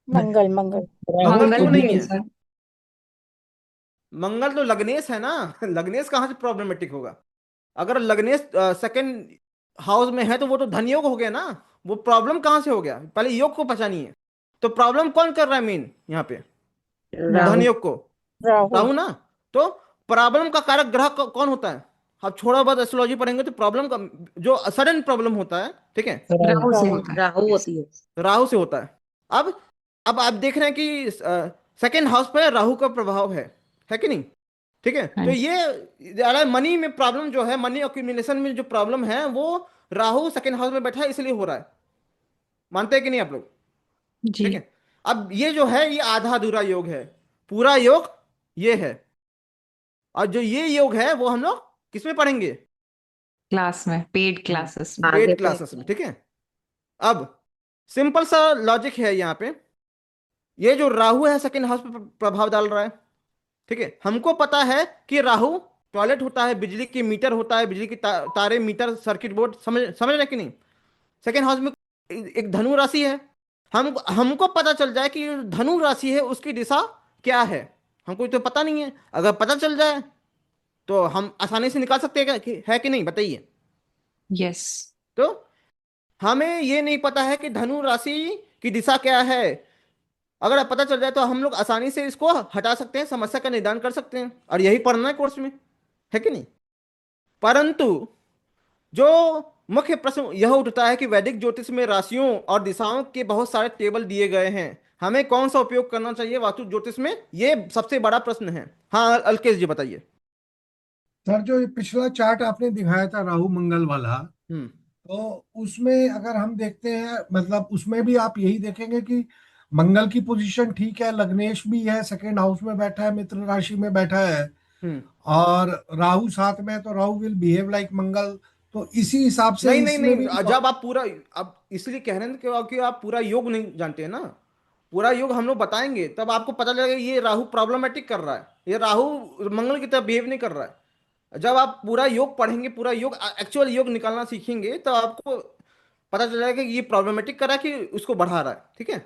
मंगल मंगल राहु मंगल मंगल क्यों तो नहीं है? कैंसर। मंगल तो लग्नेश है ना। लग्नेश कहाँ से प्रॉब्लमेटिक होगा? अगर लग्नेश सेकंड हाउस में है तो वो तो धन योग हो गया ना। वो प्रॉब्लम कहाँ से हो गया, पहले योग को पहचानिए। तो प्रॉब्लम कौन कर रहा है मेन यहाँ पे? धन राहु। योग को राहु। राहु ना। तो प्रॉब्लम का कारक ग्रह कौन होता है? आप थोड़ा बहुत एस्ट्रोलॉजी पढ़ेंगे तो प्रॉब्लम का जो सडन प्रॉब्लम होता है, ठीक है, राहु से राहु। होता है। राहु होती है। राहु से होता है। अब अब आप देख रहे हैं कि सेकंड हाउस पर राहु का प्रभाव है कि नहीं? ठीक है, तो हाँ जी। ये मनी में प्रॉब्लम जो है, मनी अक्यूमुलेशन में जो प्रॉब्लम है, वो राहु सेकंड हाउस में बैठा है इसलिए हो रहा है। मानते हैं कि नहीं आप लोग? जी। ठीक है, अब ये जो है ये आधा अधूरा योग है, पूरा योग ये है। और जो ये योग है वो हम लोग किसमें पढ़ेंगे? क्लास में, पेड क्लासेस में। आगे पेड क्लासेस में। ठीक है, अब सिंपल सा लॉजिक है यहाँ पे। ये जो राहु है सेकंड हाउस पे प्रभाव डाल रहा है। ठीक है, हमको पता है कि राहु टॉयलेट होता है, बिजली की मीटर होता है, बिजली की तारे, मीटर, सर्किट बोर्ड, समझ समझ रहे कि नहीं? सेकंड हाउस में एक धनु राशि है। हमको पता चल जाए कि धनु राशि है, उसकी दिशा क्या है, हमको तो पता नहीं है। अगर पता चल जाए तो हम आसानी से निकाल सकते हैं है कि नहीं बताइए? यस। तो हमें ये नहीं पता है कि धनु राशि की दिशा क्या है। अगर पता चल जाए तो हम लोग आसानी से इसको हटा सकते हैं, समस्या का निदान कर सकते हैं, और यही पढ़ना है कोर्स में, है कि नहीं? परंतु जो मुख्य प्रश्न यह उठता है कि वैदिक ज्योतिष में राशियों और दिशाओं के बहुत सारे टेबल दिए गए हैं, हमें कौन सा उपयोग करना चाहिए वास्तु ज्योतिष में, ये सबसे बड़ा प्रश्न है। हाँ अल्केश जी बताइए। सर, जो ये पिछला चार्ट आपने दिखाया था राहु मंगल वाला, हम्म तो उसमें अगर हम देखते हैं, मतलब उसमें भी आप यही देखेंगे कि मंगल की पोजीशन ठीक है, लग्नेश भी है, सेकंड हाउस में बैठा है, मित्र राशि में बैठा है, हम्म और राहु साथ में है, तो राहु विल बिहेव लाइक मंगल। तो इसी हिसाब से नहीं नहीं इसमें भी नहीं, जब आप पूरा, अब इसलिए कह रहे हैं कि आप पूरा योग नहीं जानते हैं ना। पूरा योग हम लोग बताएंगे तब आपको पता लगेगा ये राहु प्रॉब्लमेटिक कर रहा है, ये राहु मंगल की तरह बिहेव नहीं कर रहा है। जब आप पूरा योग पढ़ेंगे, पूरा योग, एक्चुअल योग निकालना सीखेंगे, तो आपको पता चल जाएगा कि ये प्रॉब्लमेटिक कर रहा है कि उसको बढ़ा रहा है। ठीक है,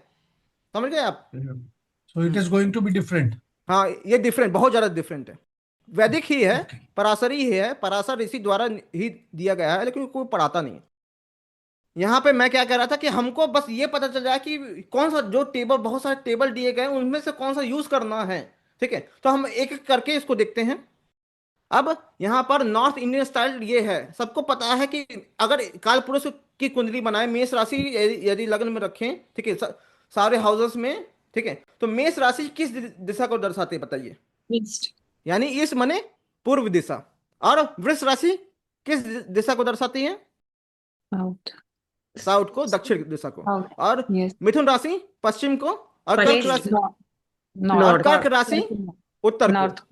समझ गए आप? So it is going to be different. हाँ, ये डिफरेंट, बहुत ज्यादा डिफरेंट है। वैदिक ही है, ओके। पराशरी ही है, पराशर ऋषि द्वारा ही दिया गया है, लेकिन कोई पढ़ाता नहीं है। यहाँ पे मैं क्या कह रहा था कि हमको बस ये पता चल जाए कि कौन सा जो टेबल, बहुत सारे टेबल दिए गए हैं उनमें से कौन सा यूज करना है। ठीक है, तो हम एक एक करके इसको देखते हैं। अब यहाँ पर नॉर्थ इंडियन स्टाइल ये है, सबको पता है कि अगर काल पुरुष की कुंडली बनाए, मेष राशि यदि लग्न में रखें, ठीक है, सारे हाउसेस में, ठीक है, तो मेष राशि किस दिशा को दर्शाते हैं बताइए? ईस्ट। यानी इस मने पूर्व दिशा। और वृष राशि किस दिशा को दर्शाती है? साउथ। साउथ को, दक्षिण दिशा को। साउथ। और यस। मिथुन राशि पश्चिम को, और कर्क पश्चिम। राशि, और नॉर्थ। कर्क राशि उत्तर को। नॉर्थ।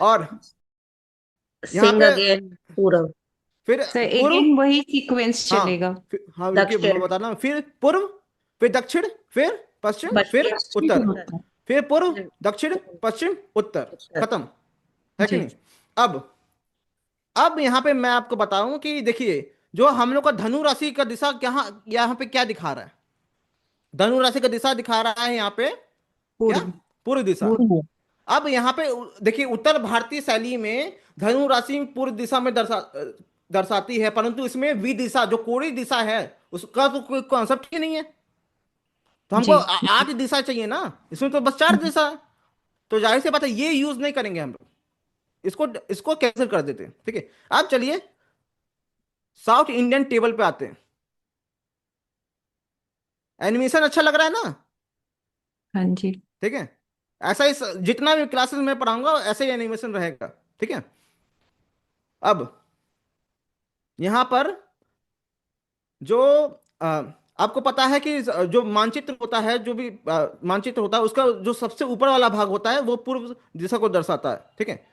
और यहाँ सिंह पे अगेन पूर्व। फिर सर पूर्व, अगेन वही सीक्वेंस हाँ चलेगा। हाँ रुकिए मैं दक्षिण। बता रहा हूँ। फिर पूर्व, फिर दक्षिण, फिर पश्चिम, फिर पश्चिम। उत्तर, उत्तर। फिर पूर्व, दक्षिण, पश्चिम, उत्तर, खत्म, है कि जी। नहीं? अब यहाँ पे मैं आपको बताऊं कि देखिए, जो हम लोग का धनु राशि का दिशा यहाँ पे क्या दिखा रहा है? धनु राशि का दिशा दिखा रहा है यहाँ पे क्या? पूर्व। पूर्व दिशा। पूर्व। अब यहाँ पे देखिए, उत्तर भारतीय शैली में धनु राशि पूर्व दिशा में दर्शाती है, परंतु इसमें वि दिशा जो कोणी दिशा है उसका तो कोई कॉन्सेप्ट ही नहीं है। तो हमको जी 8 दिशा चाहिए ना, इसमें तो बस 4 दिशा है। तो जाहिर सी बात है ये यूज नहीं करेंगे हम लोग, इसको इसको कैंसिल कर देते हैं। ठीक है, अब चलिए साउथ इंडियन टेबल पे आते हैं। एनिमेशन अच्छा लग रहा है ना? हाँ जी ठीक है, ऐसा ही जितना भी क्लासेस में पढ़ाऊंगा ऐसे ही एनिमेशन रहेगा। ठीक है, अब यहां पर जो आपको पता है कि जो मानचित्र होता है, जो भी मानचित्र होता है, उसका जो सबसे ऊपर वाला भाग होता है वो पूर्व दिशा को दर्शाता है। ठीक है,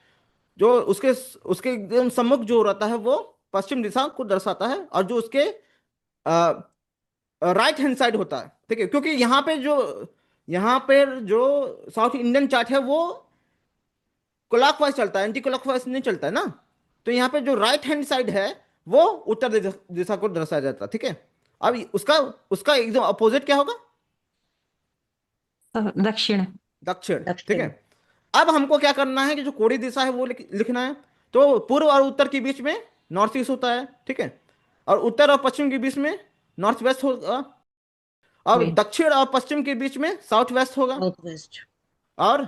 जो उसके उसके एकदम सम्मुख जो रहता है वो पश्चिम दिशा को दर्शाता है, और जो उसके राइट हैंड साइड होता है। ठीक है, क्योंकि यहाँ पे जो साउथ इंडियन चार्ट है वो क्लॉकवाइज चलता है, एंटी क्लॉकवाइज नहीं चलता है ना। तो यहाँ पे जो राइट हैंड साइड है वो उत्तर दिशा को दर्शाया जाता है। ठीक है, अब उसका उसका एकदम अपोजिट क्या होगा? दक्षिण दक्षिण। ठीक दक्षिण। है, अब हमको क्या करना है कि जो कोड़ी दिशा है वो लिखना है। तो पूर्व और उत्तर के बीच में नॉर्थ ईस्ट होता है। ठीक है, और उत्तर और पश्चिम के बीच में नॉर्थ वेस्ट होगा, और जी दक्षिण और पश्चिम के बीच में साउथ वेस्ट होगा, साउथ वेस्ट। और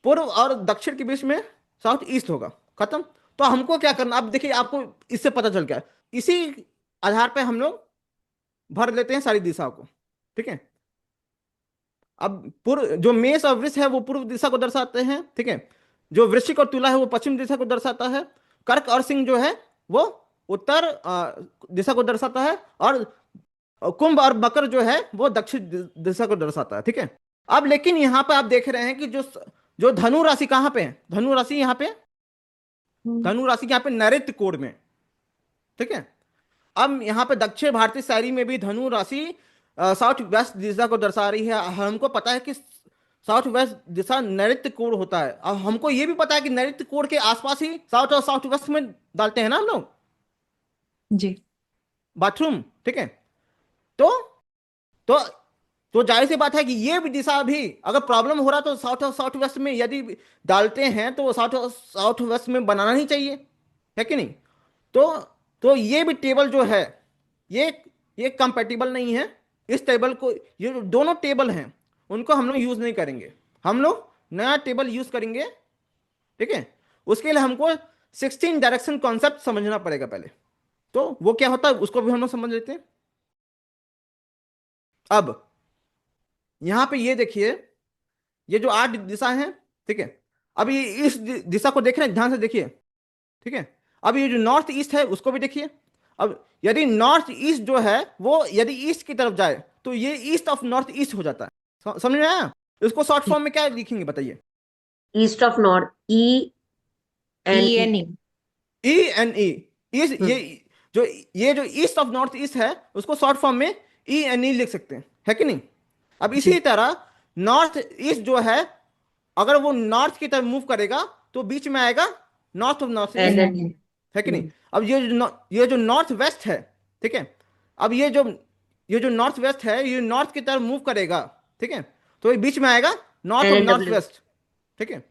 पूर्व और दक्षिण के बीच में साउथ ईस्ट होगा। खत्म। तो हमको क्या करना, अब देखिए आपको इससे पता चल गया, इसी आधार पे हम लोग भर लेते हैं सारी दिशाओं को। ठीक है, अब पूर्व जो मेष और वृष है वो पूर्व दिशा को दर्शाते हैं। ठीक है, जो वृश्चिक और तुला है वो पश्चिम दिशा को दर्शाता है। कर्क और सिंह जो है वो उत्तर दिशा को दर्शाता है, और कुंभ और मकर जो है वो दक्षिण दिशा को दर्शाता है। ठीक है, अब लेकिन यहाँ पे आप देख रहे हैं कि जो जो धनु राशि कहाँ पे है? धनु राशि यहाँ पे, धनु राशि यहाँ पे नैऋत्य कोण में। ठीक है, अब यहाँ पे दक्षिण भारतीय शायरी में भी धनु राशि साउथ वेस्ट दिशा को दर्शा रही है। हमको पता है कि साउथ वेस्ट दिशा नैऋत्य कोण होता है, और हमको ये भी पता है कि नैऋत्य कोण के आसपास ही साउथ और साउथ वेस्ट में डालते हैं ना हम लोग जी बाथरूम। ठीक है, तो तो तो जाहिर सी बात है कि ये भी दिशा भी अगर प्रॉब्लम हो रहा तो साउथ और साउथ वेस्ट में यदि डालते हैं तो साउथ और साउथ वेस्ट में बनाना ही चाहिए, है कि नहीं? तो ये भी टेबल जो है ये ये कंपेटिबल नहीं है। इस टेबल को, ये जो दोनों टेबल हैं उनको हम लोग यूज नहीं करेंगे, हम लोग नया टेबल यूज करेंगे। ठीक है, उसके लिए हमको 16 डायरेक्शन कॉन्सेप्ट समझना पड़ेगा पहले। तो वो क्या होता है उसको भी हम लोग समझ लेते हैं। अब यहां पे ये देखिए, ये जो 8 दिशा है। ठीक है, अब ये इस दिशा को देख रहे हैं, ध्यान से देखिए। ठीक है, अब ये जो नॉर्थ ईस्ट है उसको भी देखिए। अब यदि नॉर्थ ईस्ट जो है वो यदि ईस्ट की तरफ जाए तो ये ईस्ट ऑफ नॉर्थ ईस्ट हो जाता है। समझ में आया? इसको शॉर्ट फॉर्म में क्या लिखेंगे बताइए? East of north, E N E E. N E E N E. ये जो ईस्ट ऑफ नॉर्थ ईस्ट है उसको शॉर्ट फॉर्म में ई एन ई लिख सकते हैं, है कि नहीं? अब इसी तरह नॉर्थ ईस्ट जो है अगर वो नॉर्थ की तरफ मूव करेगा तो बीच में आएगा north of north N east, N. है कि नहीं? अब ये जो नॉर्थ वेस्ट है। ठीक है, अब ये जो नॉर्थ वेस्ट है ये नॉर्थ की तरफ मूव करेगा। ठीक है, तो ये बीच में आएगा north of north NW। West. ठीक है,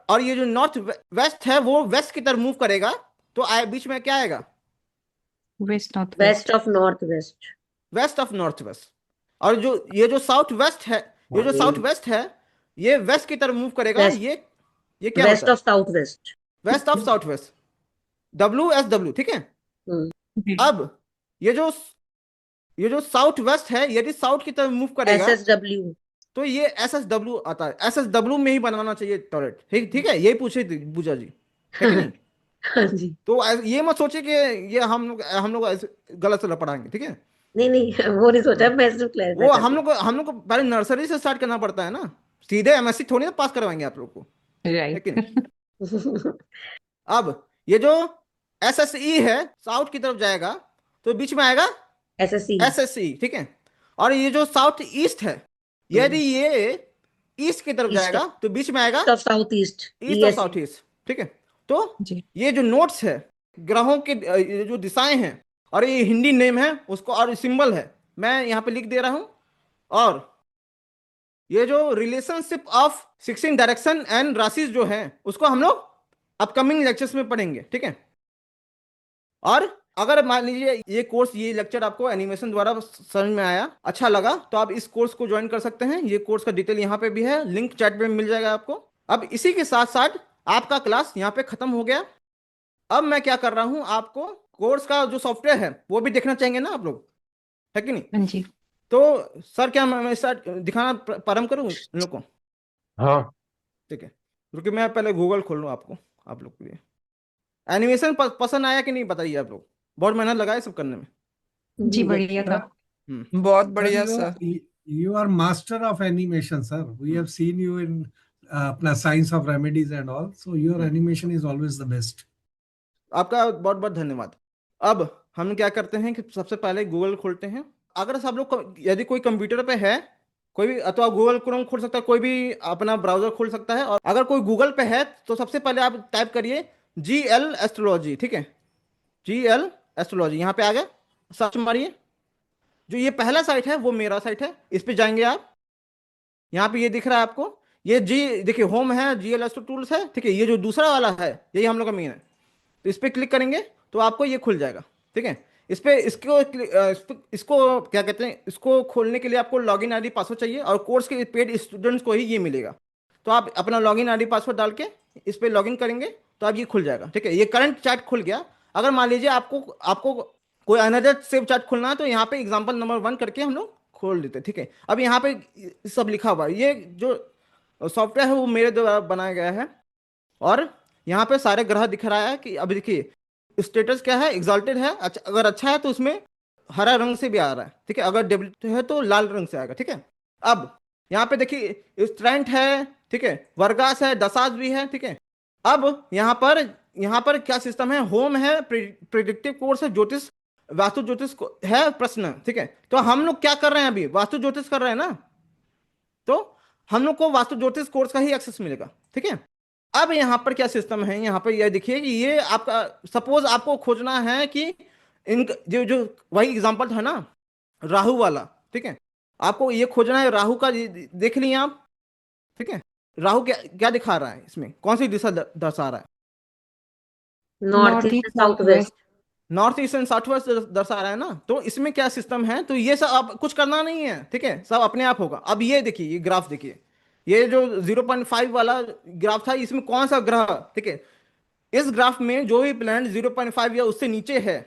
और ये जो नॉर्थ वेस्ट है वो वेस्ट की तरफ मूव करेगा तो बीच में क्या आएगा? West north west of north west. West of north west. और जो ये जो साउथ वेस्ट है, ये जो साउथ वेस्ट है ये वेस्ट की तरफ मूव करेगा। वेस्ट। ये क्या वेस्ट होता ऑफ साउथ वेस्ट। है? West of south west, WSW। ठीक है, अब ये जो साउथ वेस्ट है यदि साउथ की तरफ मूव करेगा SSW। तो ये SSW आता है। SSW में ही बनाना चाहिए टॉयलेट। ठीक है, यही पूछे थी पूजा जी, है कि नहीं? हाँ जी। तो ये मत सोचे कि ये हम लोग ऐसे गलत से पढ़ाएंगे। ठीक है, नहीं नहीं वो नहीं सोचा, मैं सिर्फ क्लैरिफाई वो कर हम लोग को पहले नर्सरी से स्टार्ट करना पड़ता है ना, सीधे MSc थोड़ी ना पास करवाएंगे आप लोग को, है कि नहीं? रही। अब ये जो SSE है साउथ की तरफ जाएगा तो बीच में आएगा SSC। SSE। ठीक है, और ये जो साउथ ईस्ट है यदि ये ईस्ट की तरफ East जाएगा तो बीच में आएगा east of south east. East और साउथ ईस्ट। ठीक है, तो जी ये जो नोट्स है ग्रहों के ये जो दिशाएं हैं और ये हिंदी नेम है उसको और सिंबल है मैं यहाँ पे लिख दे रहा हूं, और ये जो रिलेशनशिप ऑफ 16 डायरेक्शन एंड राशिस जो है उसको हम लोग अपकमिंग लेक्चर्स में पढ़ेंगे। ठीक है, और अगर मान लीजिए ये कोर्स, ये लेक्चर आपको एनिमेशन द्वारा समझ में आया, अच्छा लगा, तो आप इस कोर्स को ज्वाइन कर सकते हैं। ये कोर्स का डिटेल यहाँ पे भी है, लिंक चैट में मिल जाएगा आपको। अब इसी के साथ साथ आपका क्लास यहाँ पे खत्म हो गया। अब मैं क्या कर रहा हूँ, आपको कोर्स का जो सॉफ्टवेयर है वो भी देखना चाहेंगे ना आप लोग, है कि नहीं? हाँ जी। तो सर क्या मैं स्टार्ट दिखाना प्रारंभ करूँ इन लोग को? हाँ। ठीक है, क्योंकि मैं पहले गूगल खोल लूँ आपको, आप लोग के लिए। एनिमेशन पसंद आया कि नहीं बताइए आप लोग, बहुत मेहनत लगा है सब करने में। जी बढ़िया था। बहुत Sir, बढ़िया you sir. you are master of animation, sir. We have seen you in अपना Science of Remedies and all. So your animation is always the best. आपका बहुत बहुत धन्यवाद। अब हम क्या करते हैं कि सबसे पहले गूगल खोलते हैं। अगर सब लोग यदि कोई कंप्यूटर पे है, कोई भी, अथवा गूगल क्रोम खोल सकता है, कोई भी अपना ब्राउजर खोल सकता है। और अगर कोई गूगल पे है तो सबसे पहले आप टाइप करिए GL एस्ट्रोलॉजी, ठीक है, GL एस्ट्रोलॉजी, यहाँ पे आ गया, सर्च मारिए। जो ये पहला साइट है वो मेरा साइट है, इस पे जाएंगे आप। यहाँ पे ये दिख रहा है आपको, ये जी देखिए होम है, GL एस्ट्रो टूल्स है, ठीक है। ये जो दूसरा वाला है यही हम लोग का मेन है, तो इस पर क्लिक करेंगे तो आपको ये खुल जाएगा, ठीक है। इस पे इसको क्या कहते हैं, इसको खोलने के लिए आपको लॉगिन आईडी पासवर्ड चाहिए, और कोर्स के पेड स्टूडेंट्स को ही ये मिलेगा। तो आप अपना लॉगिन आईडी पासवर्ड डाल के इस पे लॉगिन करेंगे तो अब ये खुल जाएगा, ठीक है। ये करंट चैट खुल गया। अगर मान लीजिए आपको आपको कोई अनदर सेव चैट खोलना है तो यहाँ पे एग्जाम्पल नंबर 1 करके हम लोग खोल देते हैं, ठीक है। अब यहाँ पे सब लिखा हुआ है, ये जो सॉफ्टवेयर है वो मेरे द्वारा बनाया गया है। और यहाँ पे सारे ग्रह दिख रहा है कि अभी देखिए स्टेटस क्या है, एग्जॉल्टेड है। अच्छा, अगर अच्छा है तो उसमें हरा रंग से भी आ रहा है, ठीक है। अगर डेबिट है तो लाल रंग से आएगा, ठीक है। अब यहाँ पे देखिए स्ट्रेंथ है, ठीक है, वर्गास है, दशास भी है, ठीक है। अब यहाँ पर क्या सिस्टम है, होम है, प्रिडिक्टिव कोर्स है, ज्योतिष वास्तु ज्योतिष है, प्रश्न, ठीक है। तो हम लोग क्या कर रहे हैं, अभी वास्तु ज्योतिष कर रहे हैं ना, तो हम लोग को वास्तु ज्योतिष कोर्स का ही एक्सेस मिलेगा, ठीक है। अब यहाँ पर क्या सिस्टम है, यहाँ पर यह देखिए कि ये आपका, सपोज आपको खोजना है कि इन जो जो वही एग्जांपल था ना राहु वाला, ठीक है। आपको ये खोजना है राहु का, देख लिए आप, ठीक है। राहु क्या क्या दिखा रहा है, इसमें कौन सी दिशा दर्शा रहा है? North east south west. North east and south west दर्शा रहा है ना। तो इसमें क्या सिस्टम है, तो ये सब आप कुछ करना नहीं है, ठीक है, सब अपने आप होगा। अब ये देखिए, ये ग्राफ देखिए, ये जो 0.5 वाला ग्राफ था, इसमें कौन सा ग्रह, ठीक है, इस ग्राफ में जो भी प्लैनेट 0.5 या उससे नीचे है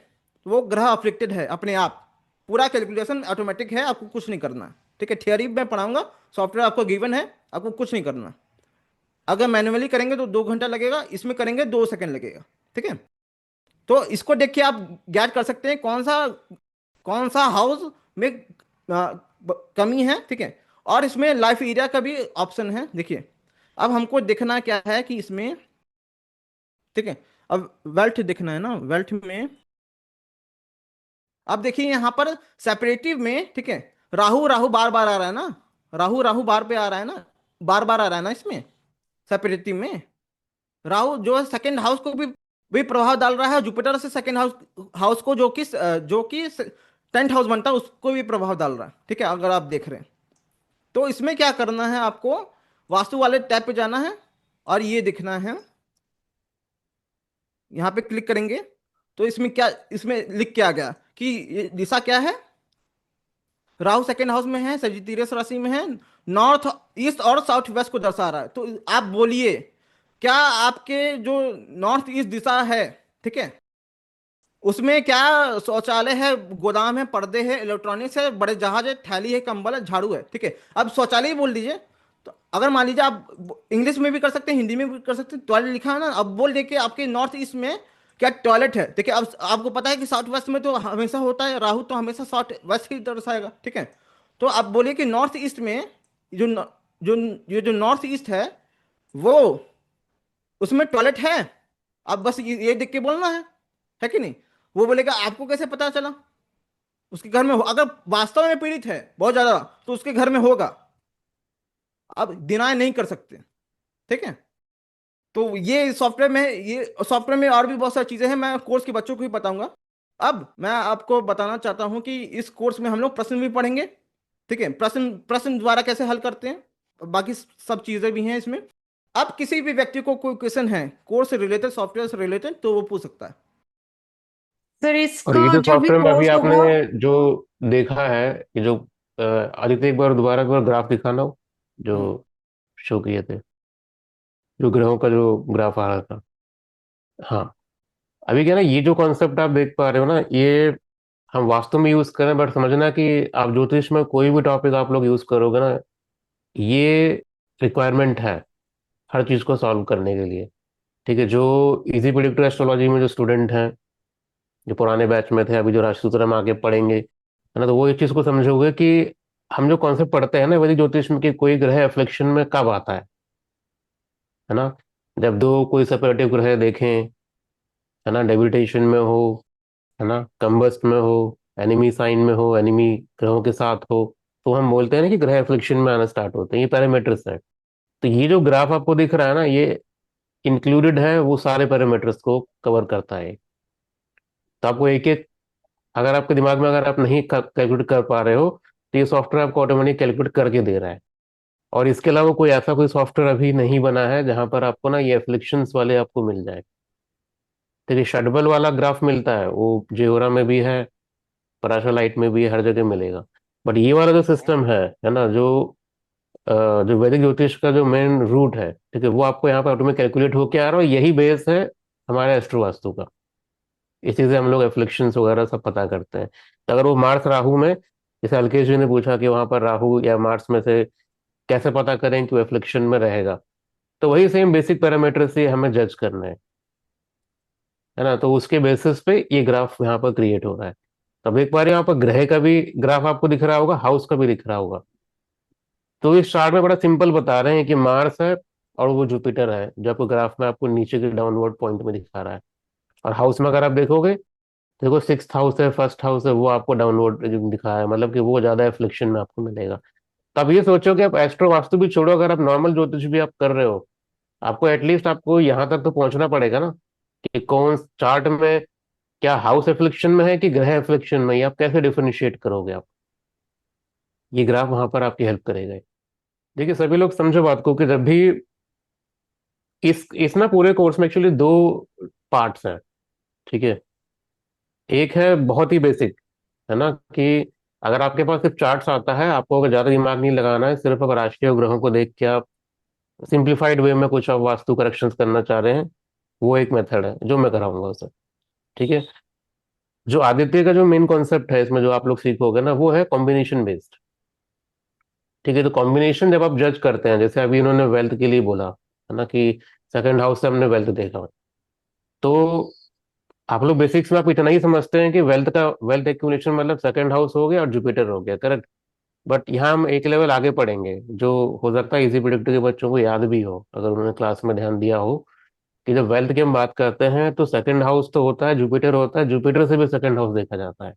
वो ग्रह अफेक्टेड है अपने आप। पूरा कैलकुलेशन ऑटोमेटिक है, आपको कुछ नहीं करना, ठीक है। थियरी में पढ़ाऊंगा, सॉफ्टवेयर आपको गिवन है, आपको कुछ नहीं करना। अगर मैन्युअली करेंगे तो 2 घंटा लगेगा, इसमें करेंगे 2 सेकंड लगेगा, ठीक है। तो इसको देख के आप ज्ञात कर सकते हैं कौन सा हाउस में कमी है, ठीक है। और इसमें लाइफ एरिया का भी ऑप्शन है, देखिए। अब हमको देखना क्या है कि इसमें, ठीक है, अब वेल्थ देखना है ना, वेल्थ में अब देखिए यहाँ पर सेपरेटिव में, ठीक है, राहु राहु बार बार आ रहा है ना, राहु राहु बार पे आ रहा है ना, बार बार आ रहा है ना इसमें सेपरेटिव में। राहु जो है सेकंड हाउस को भी प्रभाव डाल रहा है, जुपिटर से सेकंड हाउस को जो कि 10th हाउस बनता है उसको भी प्रभाव डाल रहा है, ठीक है। अगर आप देख रहे हैं तो इसमें क्या करना है, आपको वास्तु वाले टैब पे जाना है और ये दिखना है, यहाँ पे क्लिक करेंगे तो इसमें लिख के आ गया कि ये दिशा क्या है। राहु सेकंड हाउस में है, सजिटेरियस राशि में है, नॉर्थ ईस्ट और साउथ वेस्ट को दर्शा रहा है। तो आप बोलिए क्या आपके जो नॉर्थ ईस्ट दिशा है, ठीक है, उसमें क्या शौचालय है, गोदाम है, पर्दे है, इलेक्ट्रॉनिक्स है, बड़े जहाज है, थैली है, कंबल है, झाड़ू है, ठीक है। अब शौचालय ही बोल दीजिए। तो अगर मान लीजिए आप इंग्लिश में भी कर सकते हैं, हिंदी में भी कर सकते हैं, टॉयलेट लिखा है ना, अब बोल देखिए आपके नॉर्थ ईस्ट में क्या टॉयलेट है, ठीक है। अब आपको पता है कि साउथ वेस्ट में तो हमेशा होता है राहु, तो हमेशा साउथ वेस्ट ही दर्शाएगा, ठीक है। तो आप बोलिए कि नॉर्थ ईस्ट में जो जो नॉर्थ ईस्ट है वो उसमें टॉयलेट है। अब बस ये देख के बोलना है कि नहीं। वो बोलेगा आपको कैसे पता चला, उसके घर में अगर वास्तव में पीड़ित है बहुत ज्यादा तो उसके घर में होगा, अब डिनाई नहीं कर सकते, ठीक है। तो ये सॉफ्टवेयर में और भी बहुत सारी चीजें हैं, मैं कोर्स के बच्चों को ही बताऊंगा। अब मैं आपको बताना चाहता हूं कि इस कोर्स में हम लोग प्रश्न भी पढ़ेंगे, ठीक है, प्रश्न द्वारा कैसे हल करते हैं, बाकी सब चीजें भी हैं इसमें। अब किसी भी व्यक्ति को कोई क्वेश्चन है कोर्स से रिलेटेड, सॉफ्टवेयर से रिलेटेड, तो वो पूछ सकता है। सर और ये इसका जो जो भी सॉफ्टवेयर में अभी कोर्स आपने होगा। जो देखा है, ये जो आदित्य एक बार ग्राफ दिखाना हो जो शो किए थे, जो ग्रहों का जो ग्राफ आ रहा था। हाँ, अभी क्या ना, ये जो कॉन्सेप्ट आप देख पा रहे हो ना, ये हम वास्तु में यूज करें, बट समझना कि आप ज्योतिष में कोई भी टॉपिक आप लोग यूज करोगे ना, ये रिक्वायरमेंट है हर चीज को सॉल्व करने के लिए। ठीक है, जो इजी प्रिडिक्टर एस्ट्रोलॉजी में जो स्टूडेंट हैं, जो पुराने बैच में थे, अभी जो राजसूत्र हम आगे पढ़ेंगे, है ना, तो वो इस चीज को समझोगे कि हम जो कॉन्सेप्ट पढ़ते हैं ना वैदिक ज्योतिष में, कि कोई ग्रह एफ्लिक्शन में कब आता है ना, जब दो कोई सेपरेटिव ग्रह देखें, है ना, डेबिटेशन में हो, है ना, कंबस्ट में हो, एनिमी साइन में हो, एनिमी ग्रहों के साथ हो, तो हम बोलते हैं ना कि ग्रह एफ्लिक्शन में आना स्टार्ट होते हैं। ये पैरामीटर्स है। तो ये जो ग्राफ आपको दिख रहा है ना, ये इंक्लूडेड है, वो सारे पैरामीटर्स को कवर करता है। तो आपको एक एक, अगर आपके दिमाग में अगर आप नहीं कैलकुलेट कर पा रहे हो, तो ये सॉफ्टवेयर आपको ऑटोमेटिक कैलकुलेट करके दे रहा है। और इसके अलावा कोई ऐसा कोई सॉफ्टवेयर अभी नहीं बना है जहां पर आपको ना ये एफ्लिक्शंस वाले आपको मिल जाए। देखिए, शडबल वाला ग्राफ मिलता है, वो जियोरा में भी है, पराशर में भी है, हर जगह मिलेगा। बट ये वाला जो सिस्टम है ना, जो वैदिक ज्योतिष का जो मेन रूट है, ठीक है, वो आपको यहाँ पर ऑटोमेटिक कैलकुलेट होके आ रहा है, और यही बेस है हमारे एस्ट्रो वास्तु का। इसी से हम लोग एफ्लिक्शंस वगैरह सब पता करते हैं। तो अगर वो मार्स राहु में, जैसे अलकेश जी ने पूछा कि वहां पर राहु या मार्स में से कैसे पता करें कि वो एफ्लिक्शन में रहेगा, तो वही सेम बेसिक पैरामीटर से हमें जज करना है ना। तो उसके बेसिस पे ये ग्राफ यहाँ पर क्रिएट हो रहा है। तब एक बार यहाँ पर ग्रह का भी ग्राफ आपको दिख रहा होगा, हाउस का भी दिख रहा होगा। तो इस चार्ट में बड़ा सिंपल बता रहे हैं कि मार्स है और वो जुपिटर है, जो आपको ग्राफ में आपको नीचे के डाउनवर्ड पॉइंट में दिखा रहा है। और हाउस में अगर आप देखोगे, देखो सिक्स हाउस है, फर्स्ट हाउस है, वो आपको डाउनवर्ड दिखा है, मतलब कि वो ज्यादा एफ्लिक्शन में आपको मिलेगा। तो आप ये सोचो कि आप एस्ट्रो वास्तु भी छोड़ो, अगर आप नॉर्मल ज्योतिष भी आप कर रहे हो, आपको एटलीस्ट आपको यहाँ तक तो पहुंचना पड़ेगा ना, कि कौन चार्ट में क्या हाउस एफ्लिक्शन में है कि ग्रह एफ्लिक्शन में, ये आप कैसे डिफरेंशिएट करोगे आप। ये ग्राफ वहां पर आपकी हेल्प करेगा। देखिए, सभी लोग समझो बात को, कि जब भी इस ना पूरे कोर्स में एक्चुअली दो पार्ट्स हैं। ठीक है, एक है बहुत ही बेसिक, है ना, कि अगर आपके पास सिर्फ चार्ट्स आता है, आपको अगर ज्यादा दिमाग नहीं लगाना है, सिर्फ अगर राशि ग्रहों को देख के आप सिंप्लीफाइड वे में कुछ आप वास्तु करेक्शंस करना चाह रहे हैं, वो एक मेथड है जो मैं कराऊंगा उसे। ठीक है, जो आदित्य का जो मेन कॉन्सेप्ट है इसमें जो आप लोग सीखोगे ना, वो है कॉम्बिनेशन बेस्ड। ठीक है, तो कॉम्बिनेशन जब आप जज करते हैं, जैसे अभी इन्होंने वेल्थ के लिए बोला, है ना, कि सेकंड हाउस से हमने वेल्थ देखा, तो आप लोग बेसिक्स में आप इतना ही समझते हैं कि वेल्थ एक्यूमुलेशन मतलब सेकंड हाउस हो गया और जुपिटर हो गया, करेक्ट। बट यहाँ हम एक लेवल आगे पढ़ेंगे, जो हो सकता है इसी प्रिडिक्टर के बच्चों को याद भी हो, अगर उन्होंने क्लास में ध्यान दिया हो, कि जब वेल्थ की हम बात करते हैं तो सेकंड हाउस तो होता है, जुपिटर होता है, जुपिटर से भी सेकंड हाउस देखा जाता है।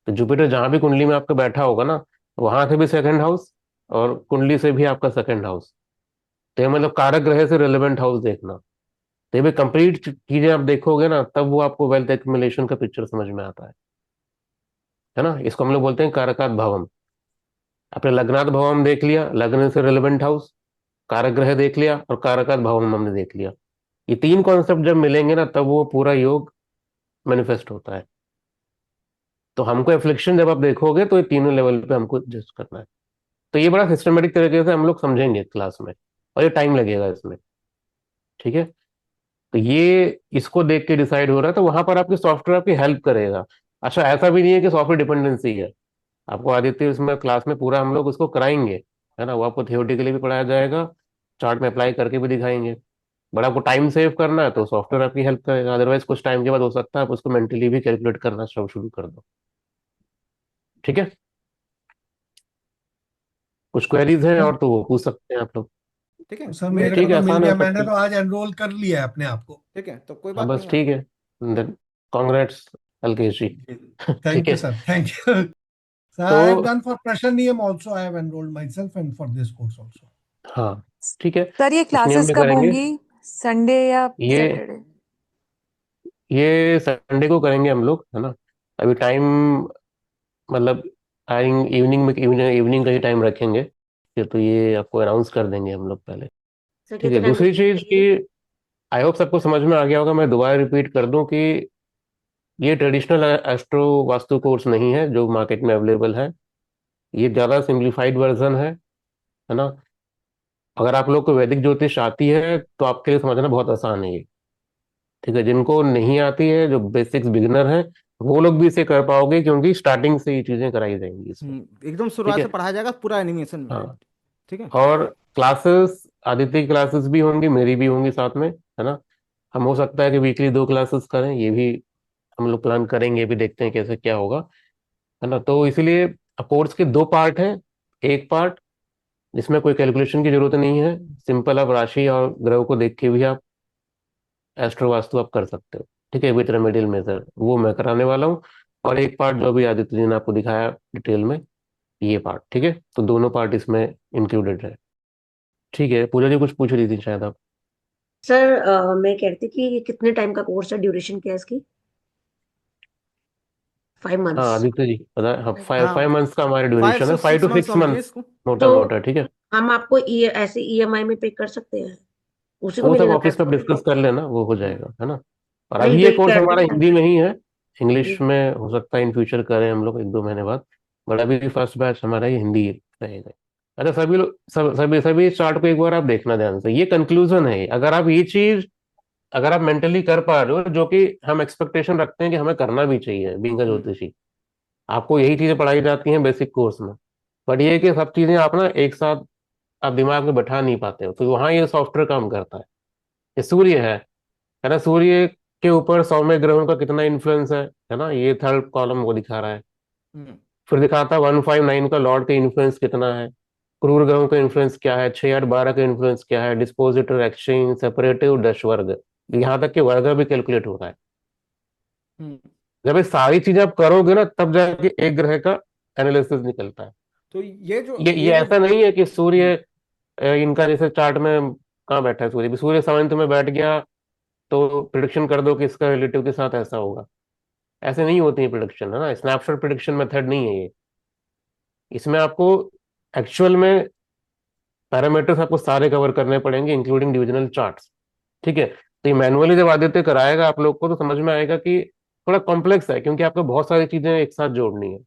तो जुपिटर जहां भी कुंडली में आपका बैठा होगा ना, वहां से भी सेकंड हाउस, और कुंडली से भी आपका सेकंड हाउस। तो ये मतलब कारक ग्रह से रिलेवेंट हाउस देखना। तो ये भी कंप्लीट चीजें आप देखोगे ना, तब वो आपको वेल्थ एक्यूमुलेशन का पिक्चर समझ में आता है ना। इसको हम लोग बोलते हैं कारकात भवम। आपने लग्नात भवम देख लिया, लग्न से रिलेवेंट हाउस, कारक ग्रह देख लिया, और कारकात भवम हमने देख लिया। ये तीन कॉन्सेप्ट जब मिलेंगे ना, तब वो पूरा योग मैनिफेस्ट होता है। तो हमको एफ्लिक्शन जब आप देखोगे, तो ये तीनों लेवल पे हमको जज करना है। तो ये बड़ा सिस्टमेटिक तरीके से हम लोग समझेंगे क्लास में, और ये टाइम लगेगा इसमें। ठीक है, तो ये इसको देख के डिसाइड हो रहा है, तो वहां पर आपके सॉफ्टवेयर आपकी हेल्प करेगा। अच्छा, ऐसा भी नहीं है कि सॉफ्टवेयर डिपेंडेंसी है। आपको आदित्य इसमें क्लास में पूरा हम लोग उसको कराएंगे, है ना, वो आपको थियोरेटिकली भी पढ़ाया जाएगा, चार्ट में अप्लाई करके भी दिखाएंगे। बट आपको टाइम सेव करना है तो सॉफ्टवेयर आपकी हेल्प करेगा, अदरवाइज कुछ टाइम के बाद हो सकता है आप उसको मेंटली भी कैलकुलेट करना शुरू कर दो। ठीक है, कुछ क्वेरीज हैं और तो वो पूछ सकते हैं आप लोग। ठीक है, सर मेरे मेरे को ठीक है, तो मिल आसान है गया, सब मैंने तो ठीक। आज एनरोल कर लिया है अपने आप को। ठीक है, तो कोई हाँ बात बस नहीं है। ठीक है, कॉन्ग्रेट्स अलकेश जी। ठीक थैंक यू है, सर, थैंक यू सर। तो आई हैव डन फॉर प्रश्न also, I have enrolled my self and for this course also. हाँ ठीक है, सर ये इस नियम क्लासेस में कब करेंगे। होंगी? संडे या ये सैटरडे? ये संडे को करेंगे हम लोग, है ना। अभी टाइम मतलब आई इवनिंग में, इवनिंग का ही टाइम रखेंगे, फिर तो ये आपको अनाउंस कर देंगे हम लोग पहले। सर ठीक है, कितने टाइम दूसरी चीज चाहिए? की आई होप सबको समझ में आ गया होगा, मैं दोबारा रिपीट कर दूं कि ये ट्रेडिशनल एस्ट्रो वास्तु कोर्स नहीं है जो मार्केट में अवेलेबल है। ये ज़्यादा सिंप्लीफाइड वर्जन है ना। अगर आप लोग को वैदिक ज्योतिष आती है तो आपके लिए समझना बहुत आसान है ये। ठीक है, जिनको नहीं आती है, जो बेसिक्स बिगिनर हैं, वो लोग भी इसे कर पाओगे क्योंकि स्टार्टिंग से ये चीजें कराई जाएंगी इसमें। एकदम ठीक शुरुआत है। से पढ़ाया जाएगा पूरा एनिमेशन में। हाँ, ठीक है। और क्लासेस, आदित्य की क्लासेस भी होंगी, मेरी भी होंगी साथ में, है ना। हम हो सकता है कि वीकली 2 क्लासेस करें, ये भी हम लोग प्लान करेंगे, ये भी देखते हैं कैसे क्या होगा, है ना। तो इसीलिए कोर्स के 2 पार्ट हैं। एक पार्ट जिसमें कोई कैलकुलेशन की जरूरत नहीं है, सिंपल आप राशि और ग्रह को देख के भी आप एस्ट्रो वास्तु आप कर सकते हो। ठीक है, विथ रेमेडियल मेथड वो मैं कराने वाला हूँ। और एक पार्ट जो अभी आदित्य जी ने आपको दिखाया डिटेल में, ये पार्ट। ठीक है, तो दोनों पार्ट इसमें इंक्लूडेड है। ठीक है, पूजा जी कुछ पूछ रही थी शायद आप। सर मैं कह रही थी कि कितने टाइम का कोर्स है, ड्यूरेशन क्या है इसकी? 5 मंथ्स? हाँ आदित्य जी पता है, हाँ, फाइव हाँ, फाइव मंथ्स का हमारा 5 ड्यूरेशन है, से 5 to 6 मंथ 6 समझिए मंथ्स इसको। मोटा तो मोटा। ठीक है, हम आपको ऐसे ईएमआई में पे कर सकते हैं? उसी को वो सब मिलेगा ऑफिस में पैसा? डिस्कस कर लेना, वो हो जाएगा, है ना। और नहीं अभी तो ये ये कोर्स कह रहे हमारा थे हिंदी में ही है, इंग्लिश ना। में हो सकता है इन फ्यूचर करें हम लोग 1-2 महीने बाद, बट अभी फर्स्ट बैच हमारा ये हिंदी रहेगा। अच्छा, सभी लोग सभी सभी चार्ट को एक बार आप देखना ध्यान से, ये कंक्लूजन है। अगर आप ये चीज, अगर आप मेंटली कर पा रहे हो, जो कि हम एक्सपेक्टेशन रखते हैं कि हमें करना भी चाहिए बीइंग अ ज्योतिषी, आपको यही चीजें पढ़ाई जाती हैं बेसिक कोर्स में, बट ये है कि सब चीजें आप ना एक साथ आप दिमाग में बैठा नहीं पाते हो, तो वहां ये सॉफ्टवेयर काम करता है। ये सूर्य है ना, सूर्य के ऊपर सौम्य ग्रहों का कितना इन्फ्लुएंस है ना, ये थर्ड कॉलम वो दिखा रहा है। हम्म, फिर दिखाता है 159 का लॉर्ड का इन्फ्लुएंस कितना है, क्रूर ग्रहों का इन्फ्लुएंस क्या है, 6 8 12 का इन्फ्लुएंस क्या है, डिस्पोजिटर, एक्सचेंज, सेपरेटिव, दश वर्ग, यहाँ तक कि वर्ग भी कैलकुलेट हो रहा है। हम्म। जब ये सारी चीजें आप करोगे ना, तब जाके एक ग्रह का एनालिसिस निकलता है। तो ये ऐसा नहीं है कि सूर्य इनका जैसे चार्ट में कहाँ बैठा है सूर्य, भी सूर्य 7th में बैठ गया तो प्रिडिक्शन कर दो कि इसका रिलेटिव के साथ ऐसा होगा। ऐसे नहीं होती है प्रिडिक्शन, है ना, स्नैपशॉट प्रिडिक्शन मेथड नहीं है ये। इसमें आपको एक्चुअल में पैरामीटर्स आपको सारे कवर करने पड़ेंगे, इंक्लूडिंग डिविजनल चार्ट्स। ठीक है, तो ये मैनुअली जब आदित्य कराएगा आप लोग को तो समझ में आएगा कि थोड़ा कॉम्प्लेक्स है, क्योंकि आपको बहुत सारी चीजें एक साथ जोड़नी है।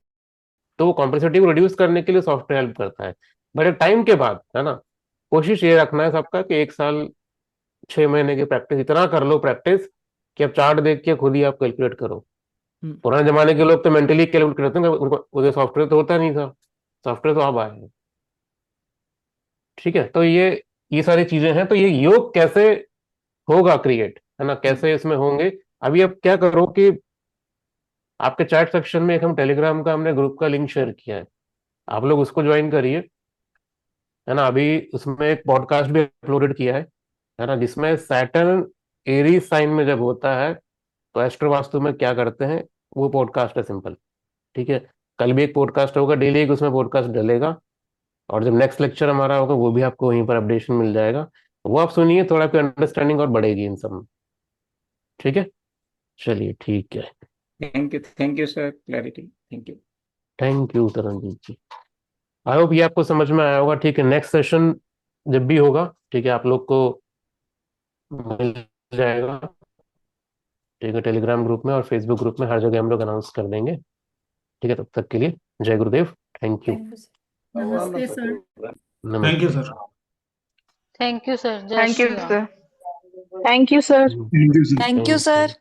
तो वो कॉम्प्लेक्सिटी को रिड्यूस करने के लिए सॉफ्टवेयर हेल्प करता है। बट एक टाइम के बाद, है ना, कोशिश ये रखना है सबका कि 1 साल 6 महीने की प्रैक्टिस, इतना कर लो प्रैक्टिस कि अब चार्ट देख के खुद ही आप कैलकुलेट करो। पुराने जमाने के लोग तो मेंटली कैलकुलेट करते हैं, उनको उधर सॉफ्टवेयर तो होता नहीं था, सॉफ्टवेयर तो अब आए हैं। ठीक है, तो ये सारी चीजें हैं। तो ये योग कैसे होगा क्रिएट, है ना, कैसे इसमें होंगे। अभी आप क्या करो कि आपके चैट सेक्शन में एक हम टेलीग्राम का हमने ग्रुप का लिंक शेयर किया है, आप लोग उसको ज्वाइन करिए, है ना। अभी उसमें एक पॉडकास्ट भी अपलोडेड किया है ना, जिसमें सैटर्न एरीज साइन में जब होता है तो एस्ट्रो वास्तु में क्या करते हैं, वो पॉडकास्ट है सिंपल। ठीक है, कल भी एक पॉडकास्ट होगा, डेली एक उसमें पॉडकास्ट डलेगा, और जब नेक्स्ट लेक्चर हमारा होगा वो भी आपको वहीं पर अपडेशन मिल जाएगा, वो आप सुनिए, थोड़ा आपकी अंडरस्टैंडिंग और बढ़ेगी इन सब में। ठीक है, चलिए ठीक है। Thank you sir, clarity, thank you. Thank you Taranjeet ji, I hope ये आपको समझ में आया होगा। ठीक है, नेक्स्ट सेशन जब भी होगा, ठीक है, आप लोग को मिल जाएगा। ठीक है, टेलीग्राम ग्रुप में और फेसबुक ग्रुप में हर जगह हम लोग अनाउंस कर देंगे। ठीक है, तब तक के लिए जय गुरुदेव, थैंक यू, नमस्ते सर। थैंक यू नमस्ते। सर। थैंक यू सर, जय thank you Shri Ram. Sir. Thank you sir. Thank you sir. Thank you sir.